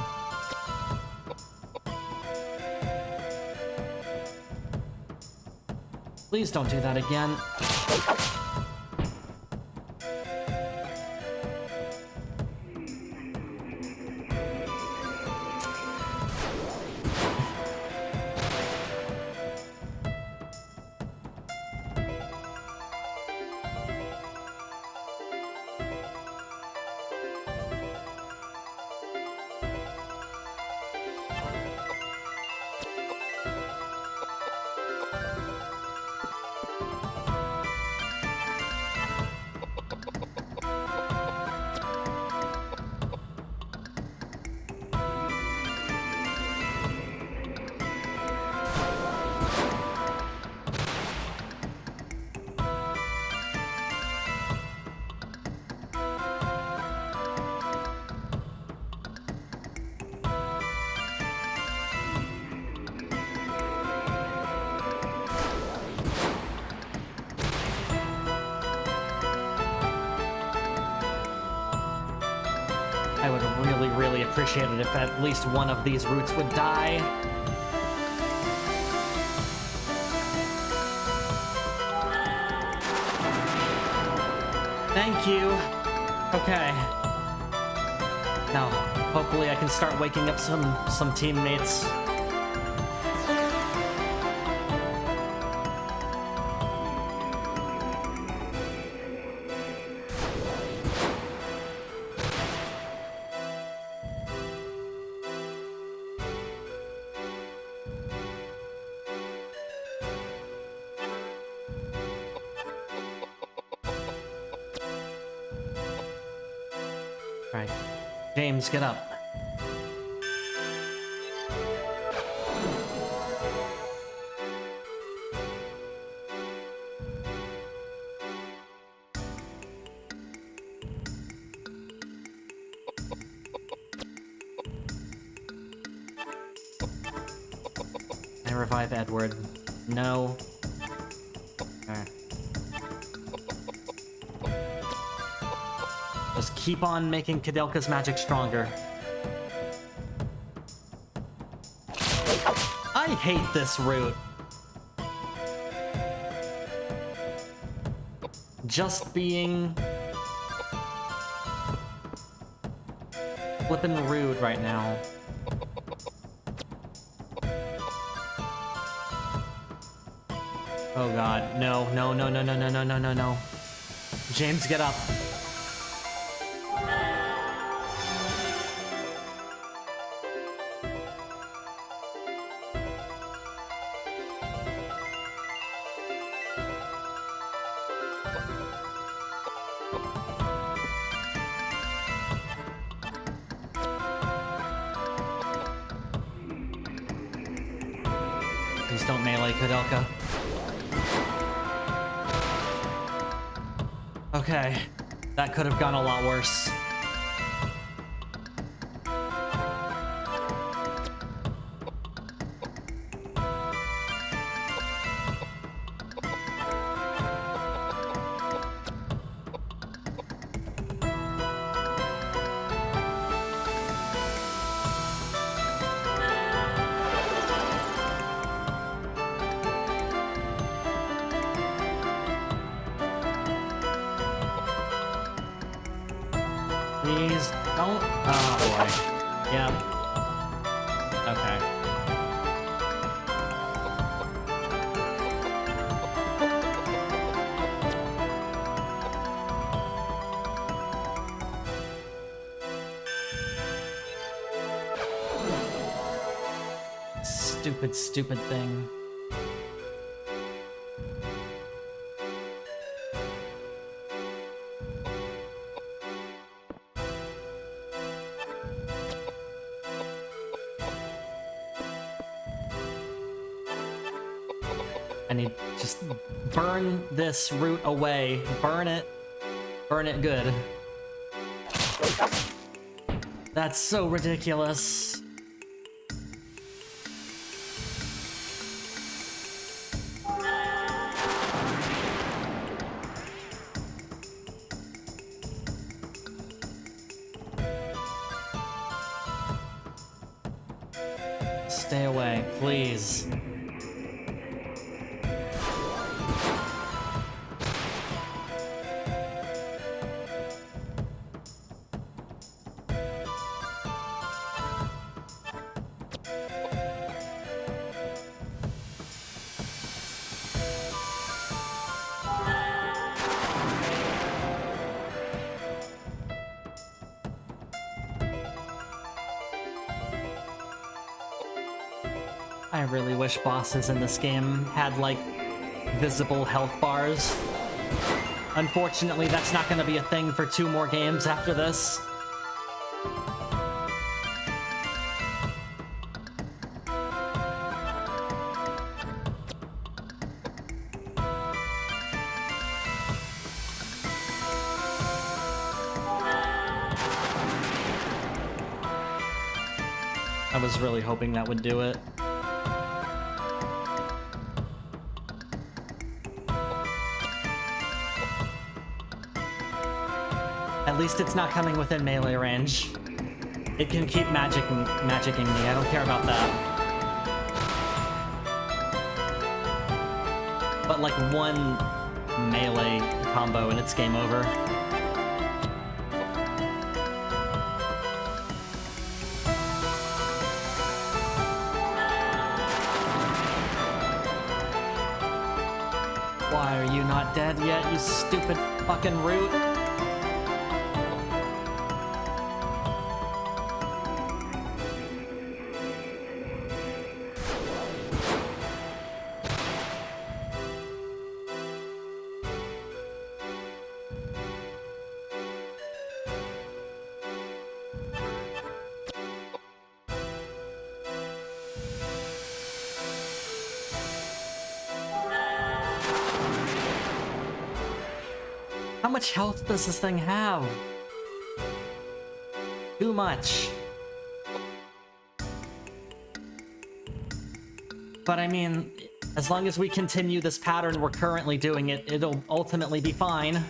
Please don't do that again. appreciate it if at least one of these roots would die. Thank you. Okay. Now, hopefully I can start waking up some teammates. Alright, James, get up. I revive Edward. No. Alright. Just keep on making Koudelka's magic stronger. I hate this route. Just being flippin' rude right now. Oh god, no, no, no, no, no, no, no, no, no, no. James, get up. Please don't melee Koudelka. Okay, that could have gone a lot worse. Please don't. Oh boy. Yep. Okay. Stupid, stupid thing. I need just burn this root away. Burn it. Burn it good. That's so ridiculous. Stay away, please. I really wish bosses in this game had, like, visible health bars. Unfortunately, that's not gonna be a thing for 2 more games after this. I was really hoping that would do it. At least it's not coming within melee range. It can keep magicking me. I don't care about that. But like one melee combo and it's game over. Why are you not dead yet, you stupid fucking root? How much health does this thing have? Too much. But I mean, as long as we continue this pattern we're currently doing, it'll ultimately be fine.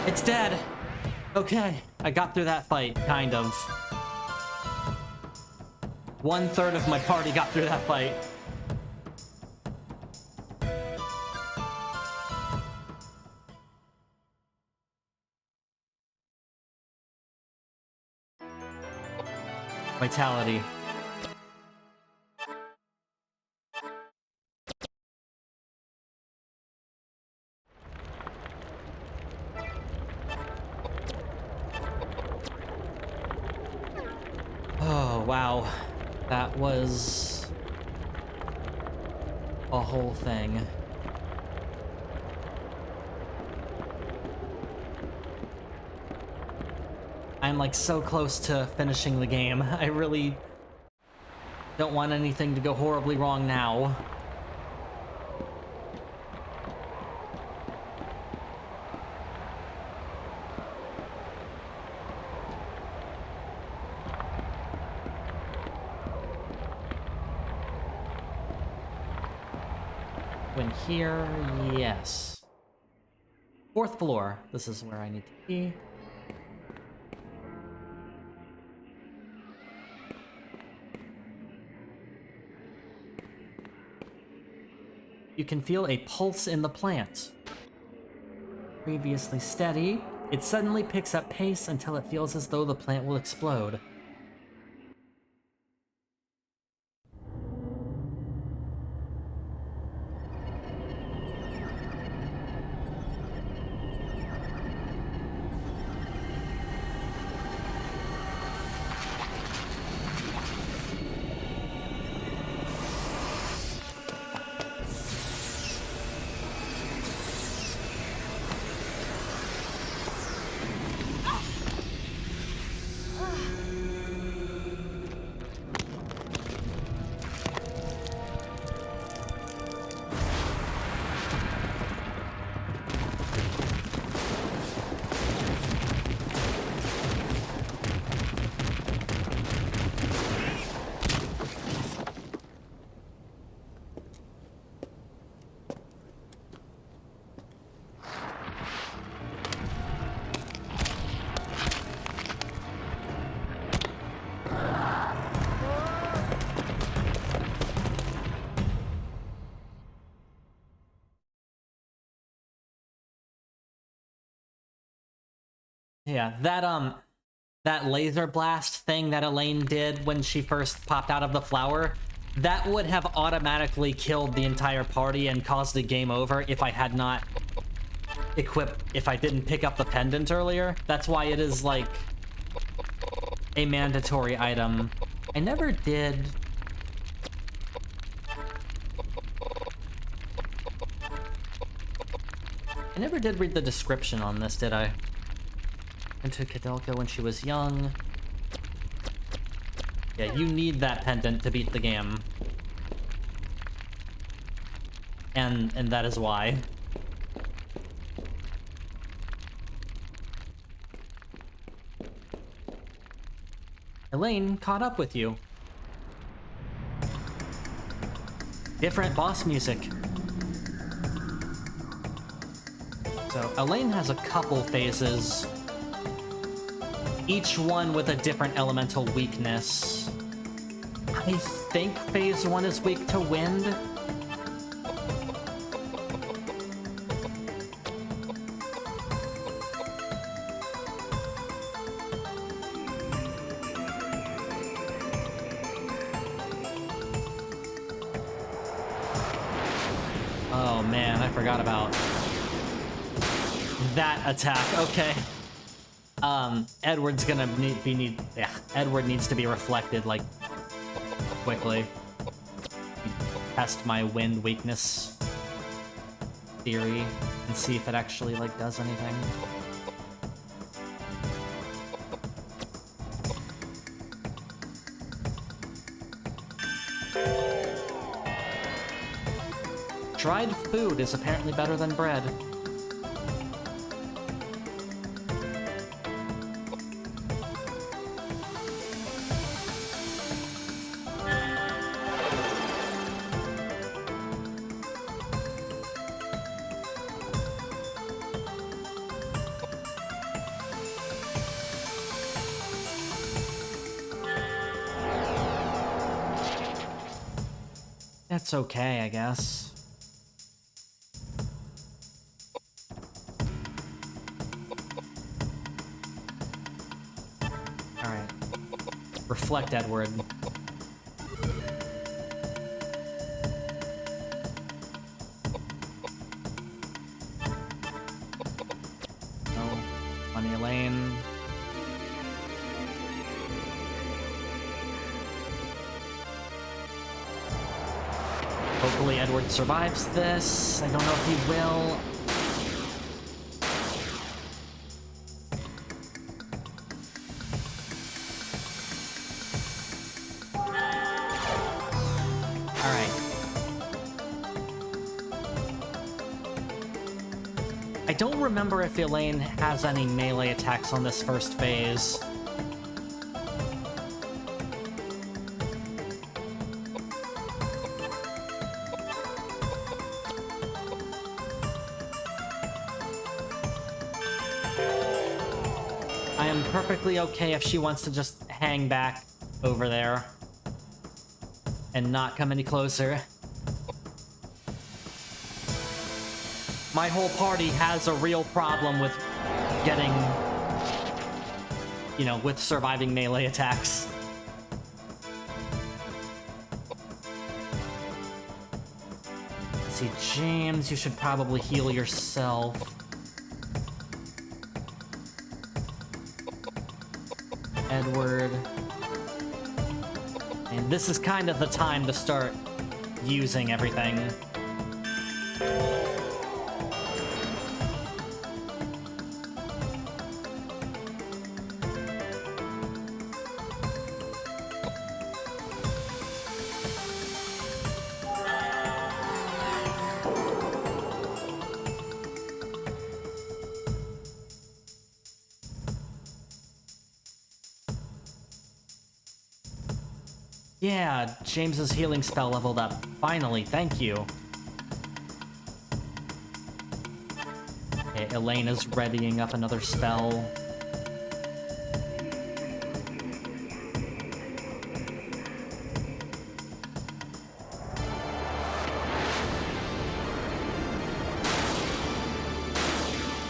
It's dead. Okay, I got through that fight, kind of. 1/3 of my party got through that fight. Vitality. Oh, wow. That was a whole thing. I'm like so close to finishing the game. I really don't want anything to go horribly wrong now. When here, yes. 4th floor. This is where I need to be. You can feel a pulse in the plant. Previously steady, it suddenly picks up pace until it feels as though the plant will explode. Yeah, that laser blast thing that Elaine did when she first popped out of the flower, that would have automatically killed the entire party and caused a game over if I had not if I didn't pick up the pendant earlier. That's why it is like a mandatory item. I never did read the description on this, did I? Into Koudelka when she was young. Yeah, you need that pendant to beat the game. And that is why. Elaine caught up with you. Different boss music. So Elaine has a couple phases, each one with a different elemental weakness. I think phase 1 is weak to wind. Oh man, I forgot about that attack. Okay. Edward's gonna Edward needs to be reflected, like, quickly. Test my wind weakness theory and see if it actually, like, does anything. Dried food is apparently better than bread. That's okay, I guess. Alright. Reflect, Edward. Oh, funny Elaine. Hopefully Edward survives this. I don't know if he will. Alright. I don't remember if Elaine has any melee attacks on this first phase. I am perfectly okay if she wants to just hang back over there and not come any closer. My whole party has a real problem with getting, you know, with surviving melee attacks. Let's see, James, you should probably heal yourself. Edward. And this is kind of the time to start using everything. Yeah, James's healing spell leveled up. Finally, thank you. Okay, Elaine is readying up another spell.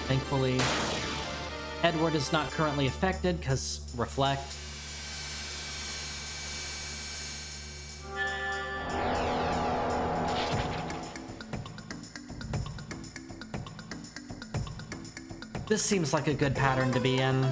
Thankfully, Edward is not currently affected, because reflect. This seems like a good pattern to be in.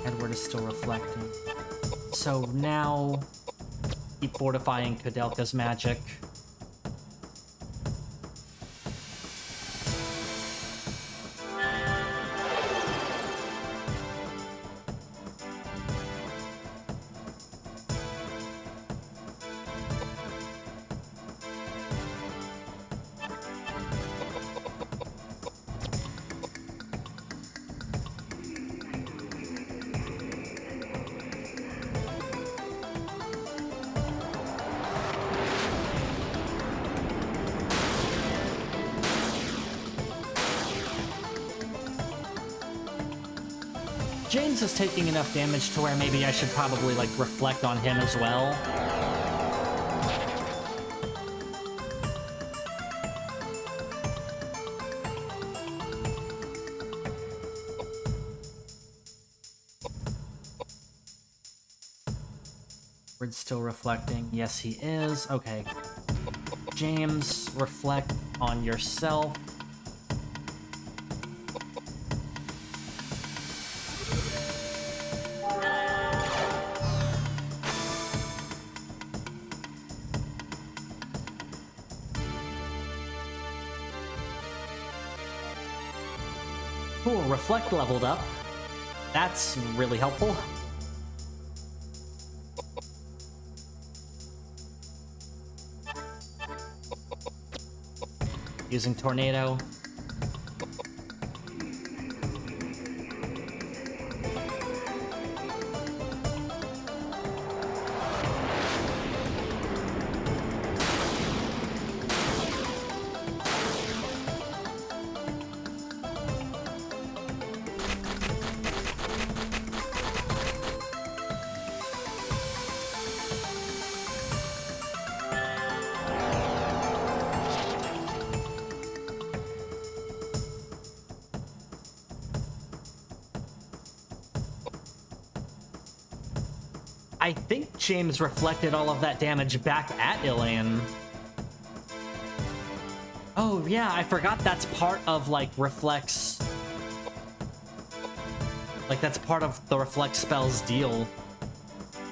Edward is still reflecting. So now, keep fortifying Koudelka's magic. James is taking enough damage to where maybe I should probably, like, reflect on him as well. Edward's still reflecting. Yes, he is. Okay. James, reflect on yourself. Cool, reflect leveled up. That's really helpful. Using tornado. I think James reflected all of that damage back at Elaine. Oh, yeah, I forgot that's part of, like, reflex. Like, that's part of the reflect spell's deal.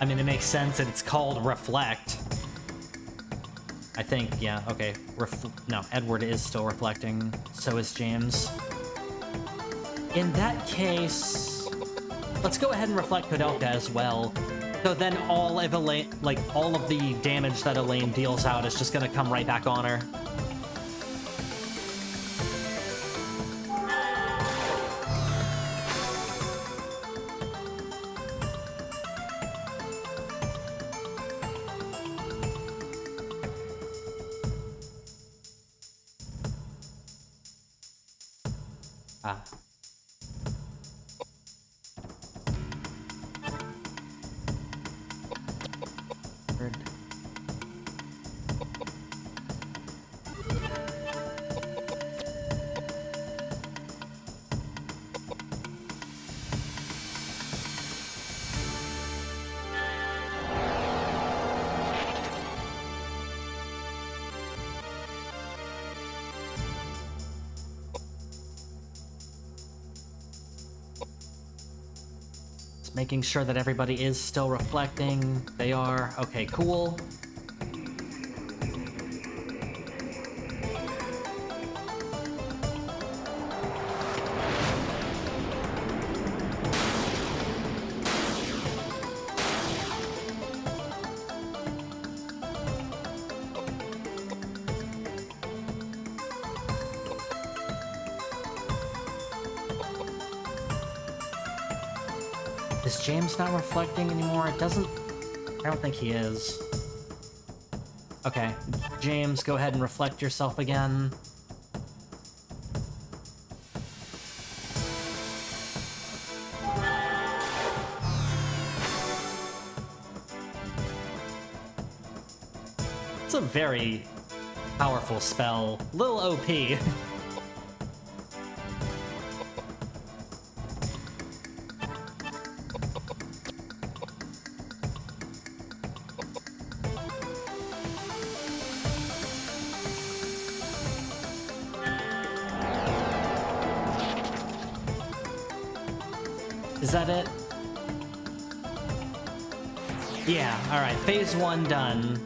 I mean, it makes sense that it's called reflect. I think, yeah, okay. No, Edward is still reflecting. So is James. In that case, let's go ahead and reflect Koudelka as well. So then all of Elaine, like, all of the damage that Elaine deals out is just gonna come right back on her. Ah. Making sure that everybody is still reflecting. They are. Okay, cool. Is James not reflecting anymore? It doesn't... I don't think he is. Okay, James, go ahead and reflect yourself again. It's a very powerful spell. Little OP. Is that it? Yeah, alright, phase 1 done.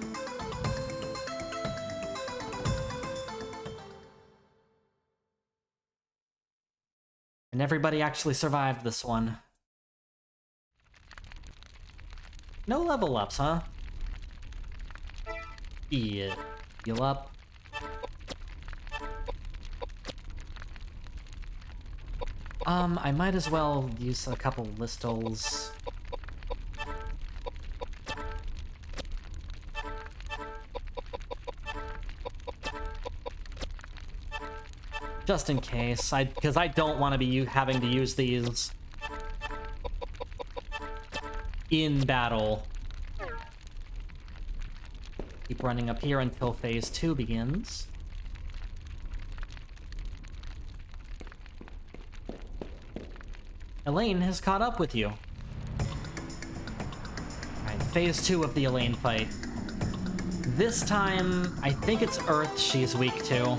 And everybody actually survived this one. No level ups, huh? Yeah. Heal up. I might as well use a couple listals. Just in case, because I don't want to be having to use these. in battle. Keep running up here until phase 2 begins. Elaine has caught up with you. Alright, phase 2 of the Elaine fight. This time, I think it's Earth she's weak to.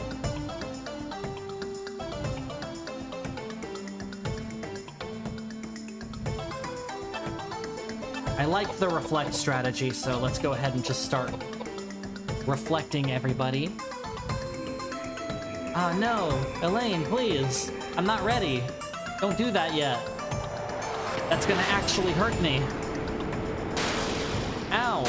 I like the reflect strategy, so let's go ahead and just start reflecting everybody. No, Elaine, please. I'm not ready. Don't do that yet. That's gonna actually hurt me. Ow.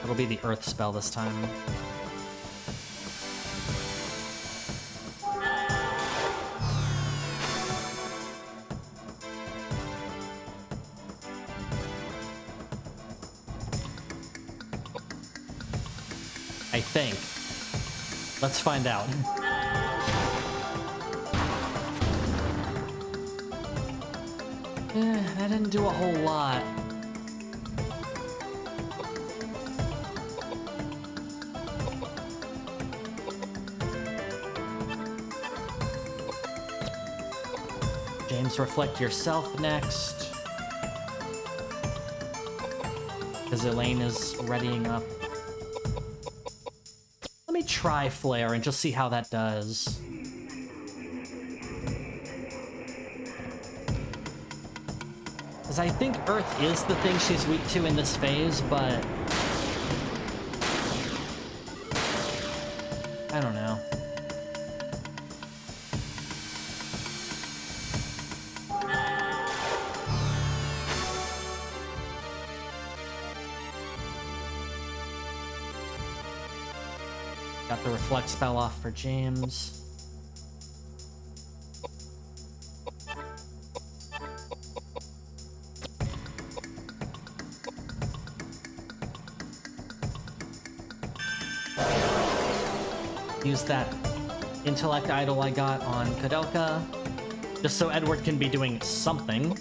It'll be the Earth spell this time. I think. Let's find out. That didn't do a whole lot. James, reflect yourself next. Because Elaine is readying up. Let me try Flare and just see how that does. Because I think Earth is the thing she's weak to in this phase, but I don't know. Got the reflect spell off for James. Use that intellect idol I got on Koudelka, just so Edward can be doing something.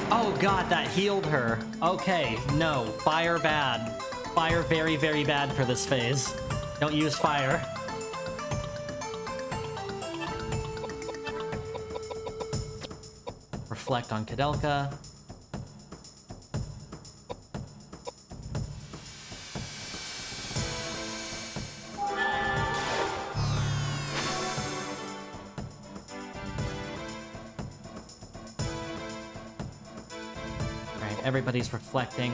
Oh god, that healed her. Okay, no, fire bad. Fire very, very bad for this phase. Don't use fire. Reflect on Koudelka. Everybody's reflecting.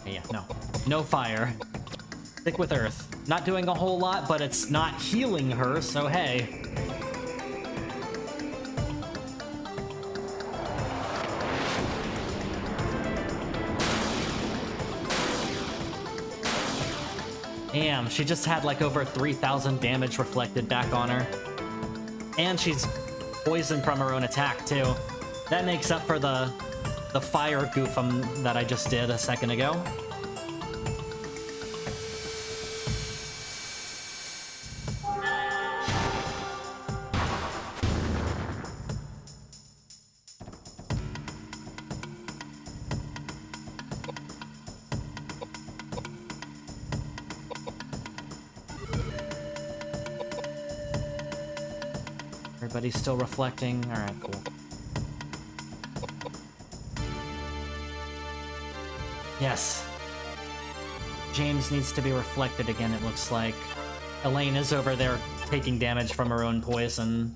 Yeah, no. No fire. Stick with Earth. Not doing a whole lot, but it's not healing her, so hey. Damn, she just had like over 3,000 damage reflected back on her. And she's poisoned from her own attack, too. That makes up for the fire goof that I just did a second ago. Everybody's still reflecting. All right, cool. Yes. James needs to be reflected again, it looks like. Elaine is over there taking damage from her own poison.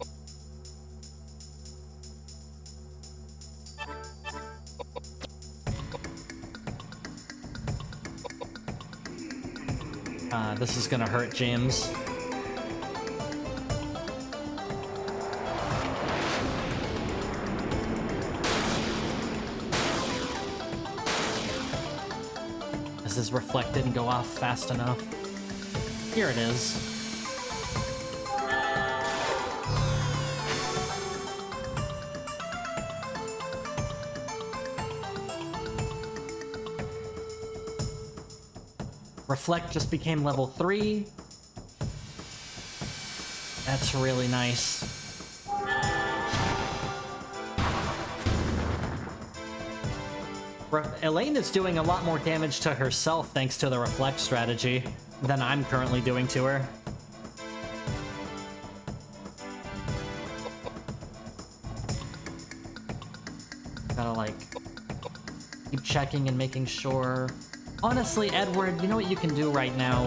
This is gonna hurt James. This is reflected and go off fast enough. Here it is. Reflect just became level 3. That's really nice. Elaine is doing a lot more damage to herself thanks to the Reflect strategy than I'm currently doing to her. Gotta, like, keep checking and making sure. Honestly, Edward, you know what you can do right now?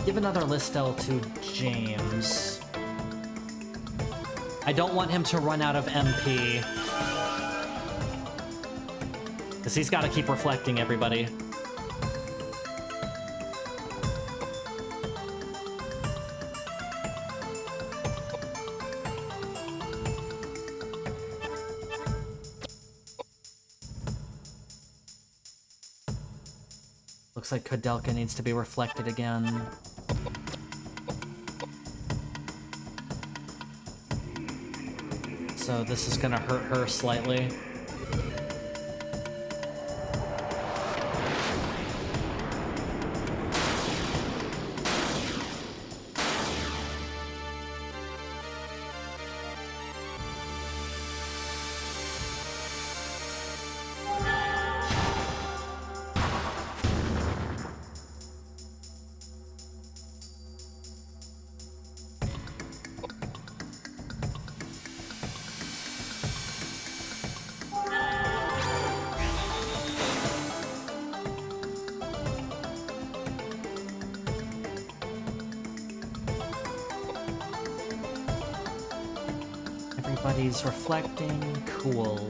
Give another Listel to James. I don't want him to run out of MP. Because he's got to keep reflecting everybody. Looks like Koudelka needs to be reflected again. So this is gonna hurt her slightly. Everybody's reflecting. Cool.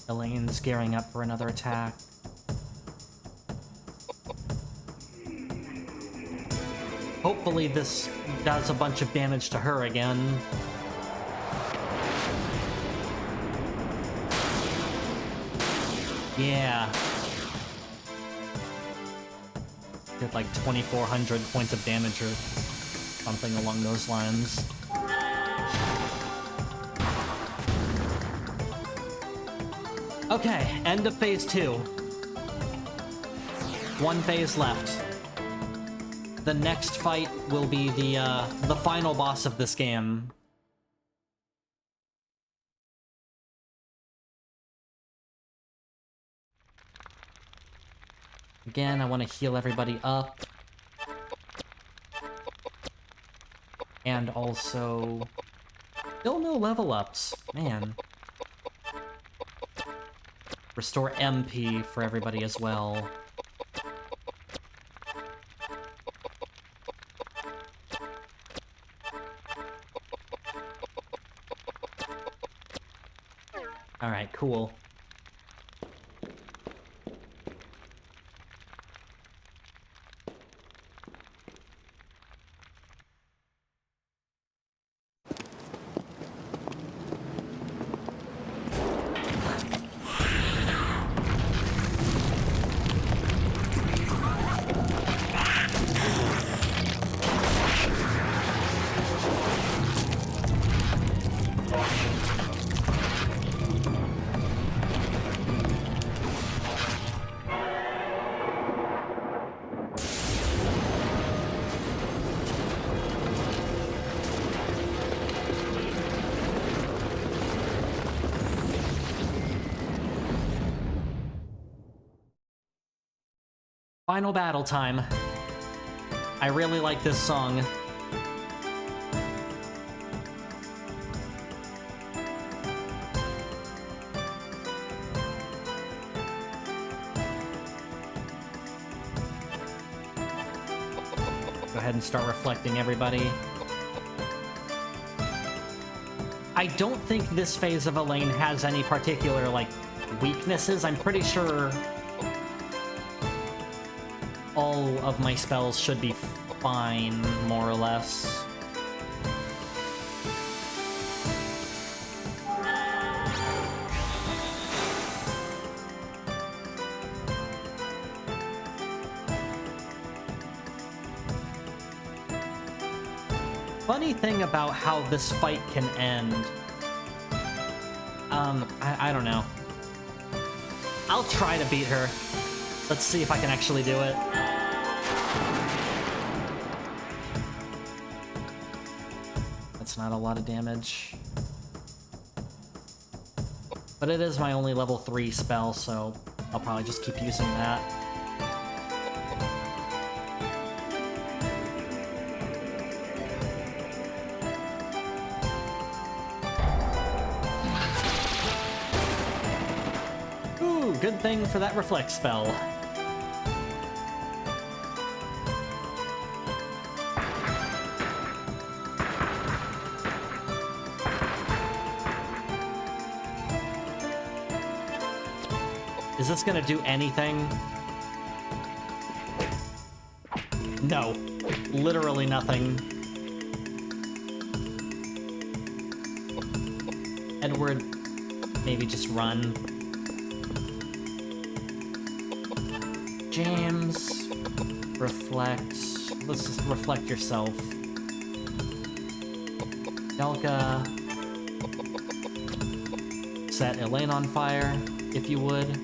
Elaine's gearing up for another attack. Hopefully this does a bunch of damage to her again. Yeah. Did like 2,400 points of damage or something along those lines. Okay, end of phase 2. One phase left. The next fight will be the final boss of this game. Again, I want to heal everybody up. And also... still no level ups. Man. Restore MP for everybody as well. Alright, cool. Final battle time. I really like this song. Go ahead and start reflecting everybody. I don't think this phase of Elaine has any particular, like, weaknesses. I'm pretty sure all of my spells should be fine, more or less. funny thing about how this fight can end. I don't know. I'll try to beat her. Let's see if I can actually do it. That's not a lot of damage. But it is my only level 3 spell, so I'll probably just keep using that. Ooh, good thing for that reflect spell. Is this gonna do anything? No. Literally nothing. Edward, maybe just run. James, reflect. Let's just reflect yourself. Koudelka. Set Elaine on fire, if you would.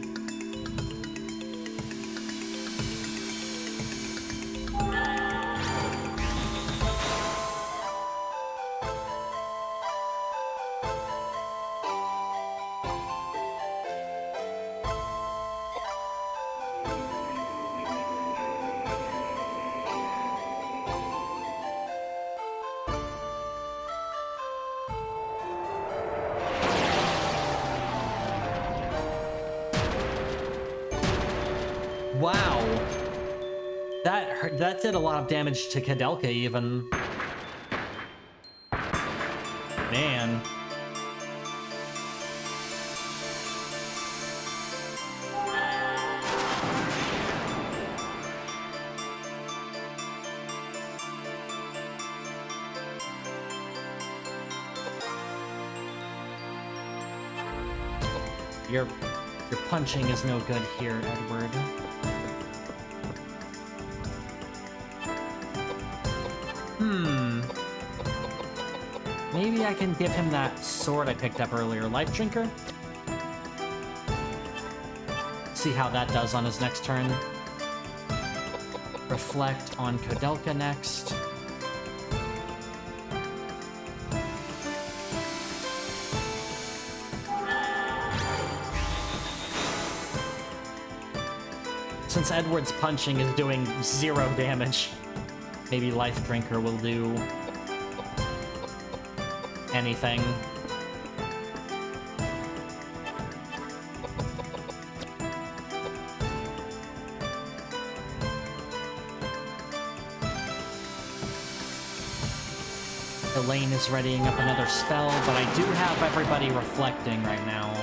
Wow. That did a lot of damage to Koudelka even. Man. Your punching is no good here, Edward. Maybe I can give him that sword I picked up earlier, Life Drinker? See how that does on his next turn. Reflect on Koudelka next. Since Edward's punching is doing 0 damage, maybe Life Drinker will do anything. Elaine is readying up another spell, but I do have everybody reflecting right now.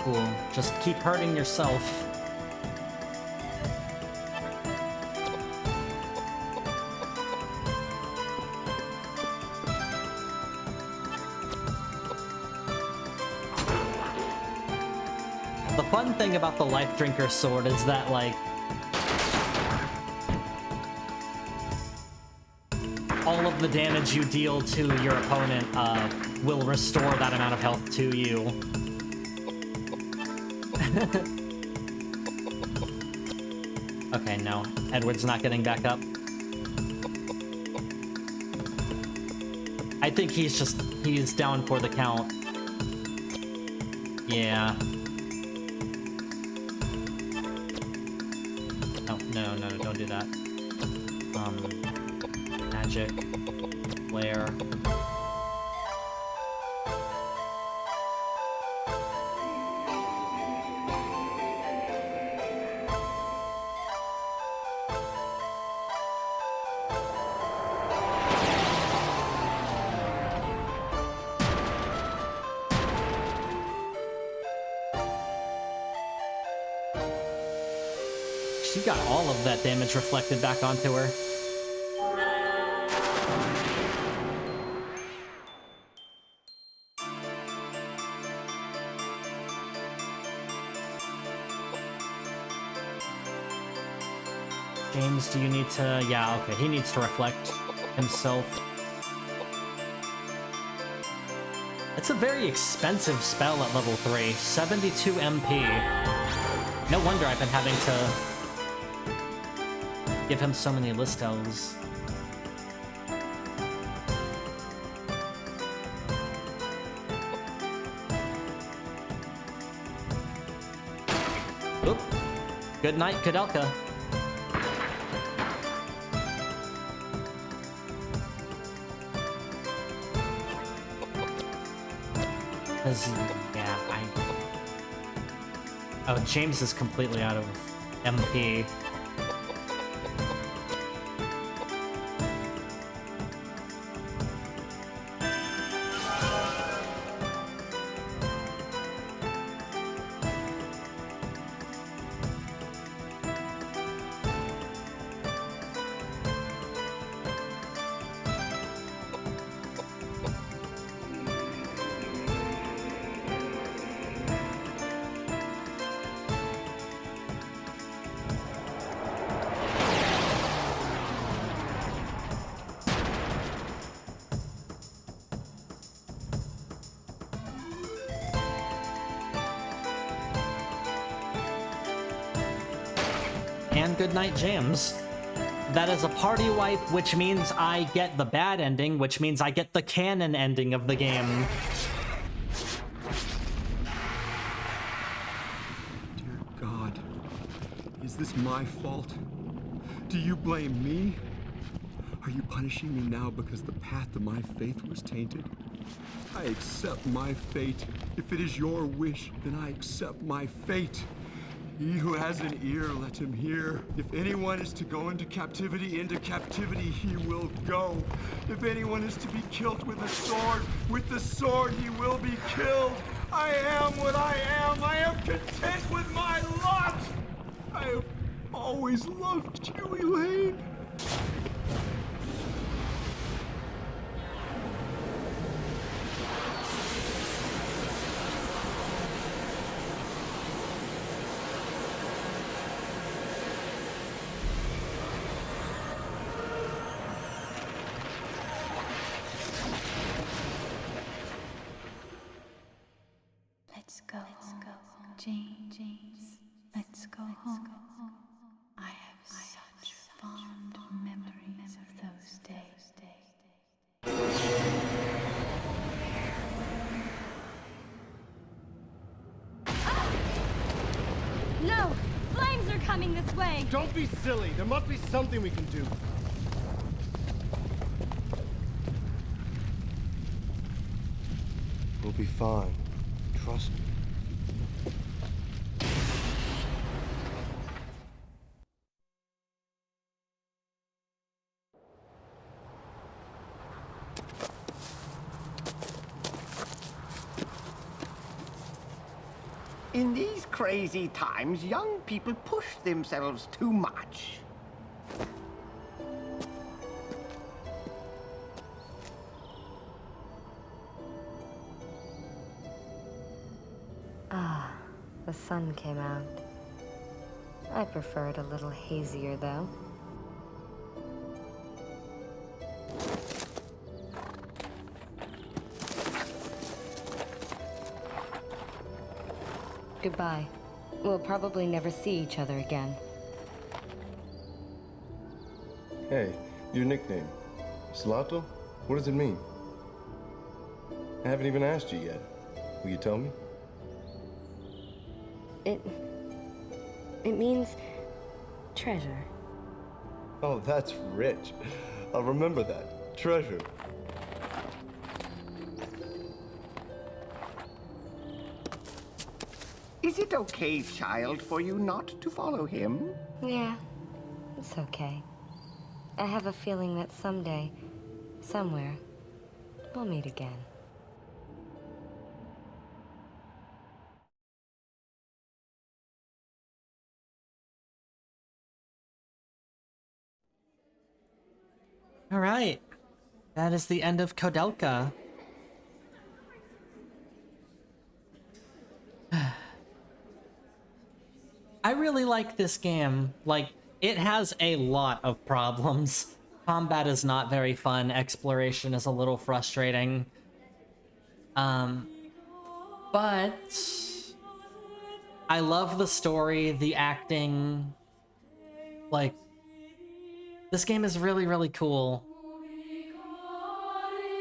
Cool. Just keep hurting yourself. The fun thing about the Life Drinker sword is that, like, all of the damage you deal to your opponent will restore that amount of health to you. Okay, no. Edward's not getting back up. I think he's down for the count. Yeah. Oh, no, don't do that. Magic. Flare. got all of that damage reflected back onto her. James, do you need to... Yeah, okay, he needs to reflect himself. It's a very expensive spell at level 3. 72 MP. No wonder I've been having to give him so many listos. Oop. Good night, Koudelka. Yeah, Oh, James is completely out of MP. And good night, James. That is a party wipe, which means I get the bad ending, which means I get the canon ending of the game. Dear God, is this my fault? Do you blame me? Are you punishing me now because the path of my faith was tainted? I accept my fate. If it is your wish, then I accept my fate. He who has an ear, let him hear. If anyone is to go into captivity he will go. If anyone is to be killed with the sword he will be killed. I am what I am. I am content with my lot. I have always loved you, Elaine. Let's go home, James. Let's go home. I have such fond memories of those days. No! Flames are coming this way! Don't be silly. There must be something we can do. We'll be fine. Trust me. In these crazy times, young people push themselves too much. The sun came out. I prefer it a little hazier, though. Goodbye. We'll probably never see each other again. Hey, your nickname. Slato? What does it mean? I haven't even asked you yet. Will you tell me? It means treasure. Oh, that's rich. I'll remember that. Treasure. Is it okay, child, for you not to follow him? Yeah, it's okay. I have a feeling that someday, somewhere, we'll meet again. All right. That is the end of Koudelka. I really like this game. Like, it has a lot of problems. Combat is not very fun. Exploration is a little frustrating. But I love the story, the acting. Like, this game is really, really cool.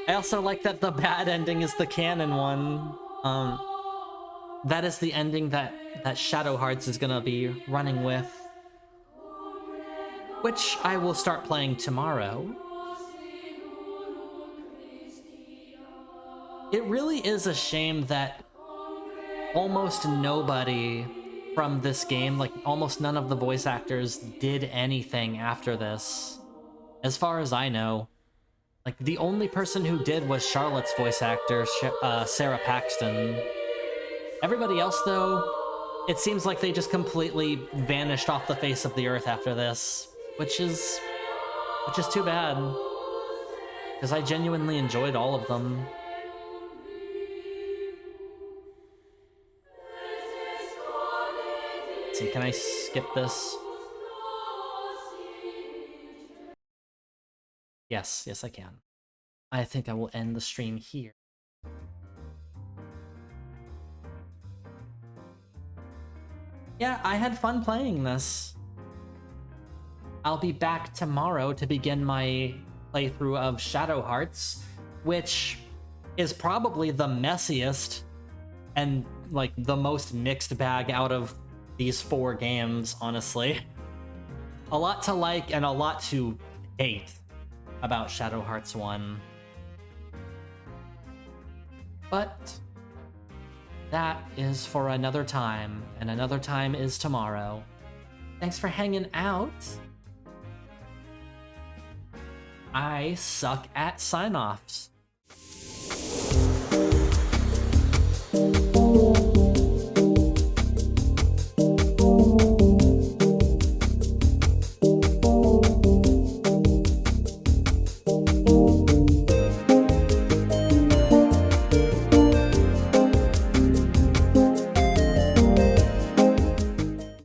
I also like that the bad ending is the canon one. That is the ending that Shadow Hearts is gonna be running with, which I will start playing tomorrow. It really is a shame that almost nobody from this game, like almost none of the voice actors, did anything after this. As far as I know. Like, the only person who did was Charlotte's voice actor, Sarah Paxton. Everybody else, though, it seems like they just completely vanished off the face of the earth after this, which is too bad, because I genuinely enjoyed all of them. Let's see, can I skip this? Yes, I can. I think I will end the stream here. Yeah, I had fun playing this. I'll be back tomorrow to begin my playthrough of Shadow Hearts, which is probably the messiest and, like, the most mixed bag out of these 4 games, honestly. A lot to like and a lot to hate about Shadow Hearts 1. But that is for another time, and another time is tomorrow. Thanks for hanging out. I suck at sign-offs.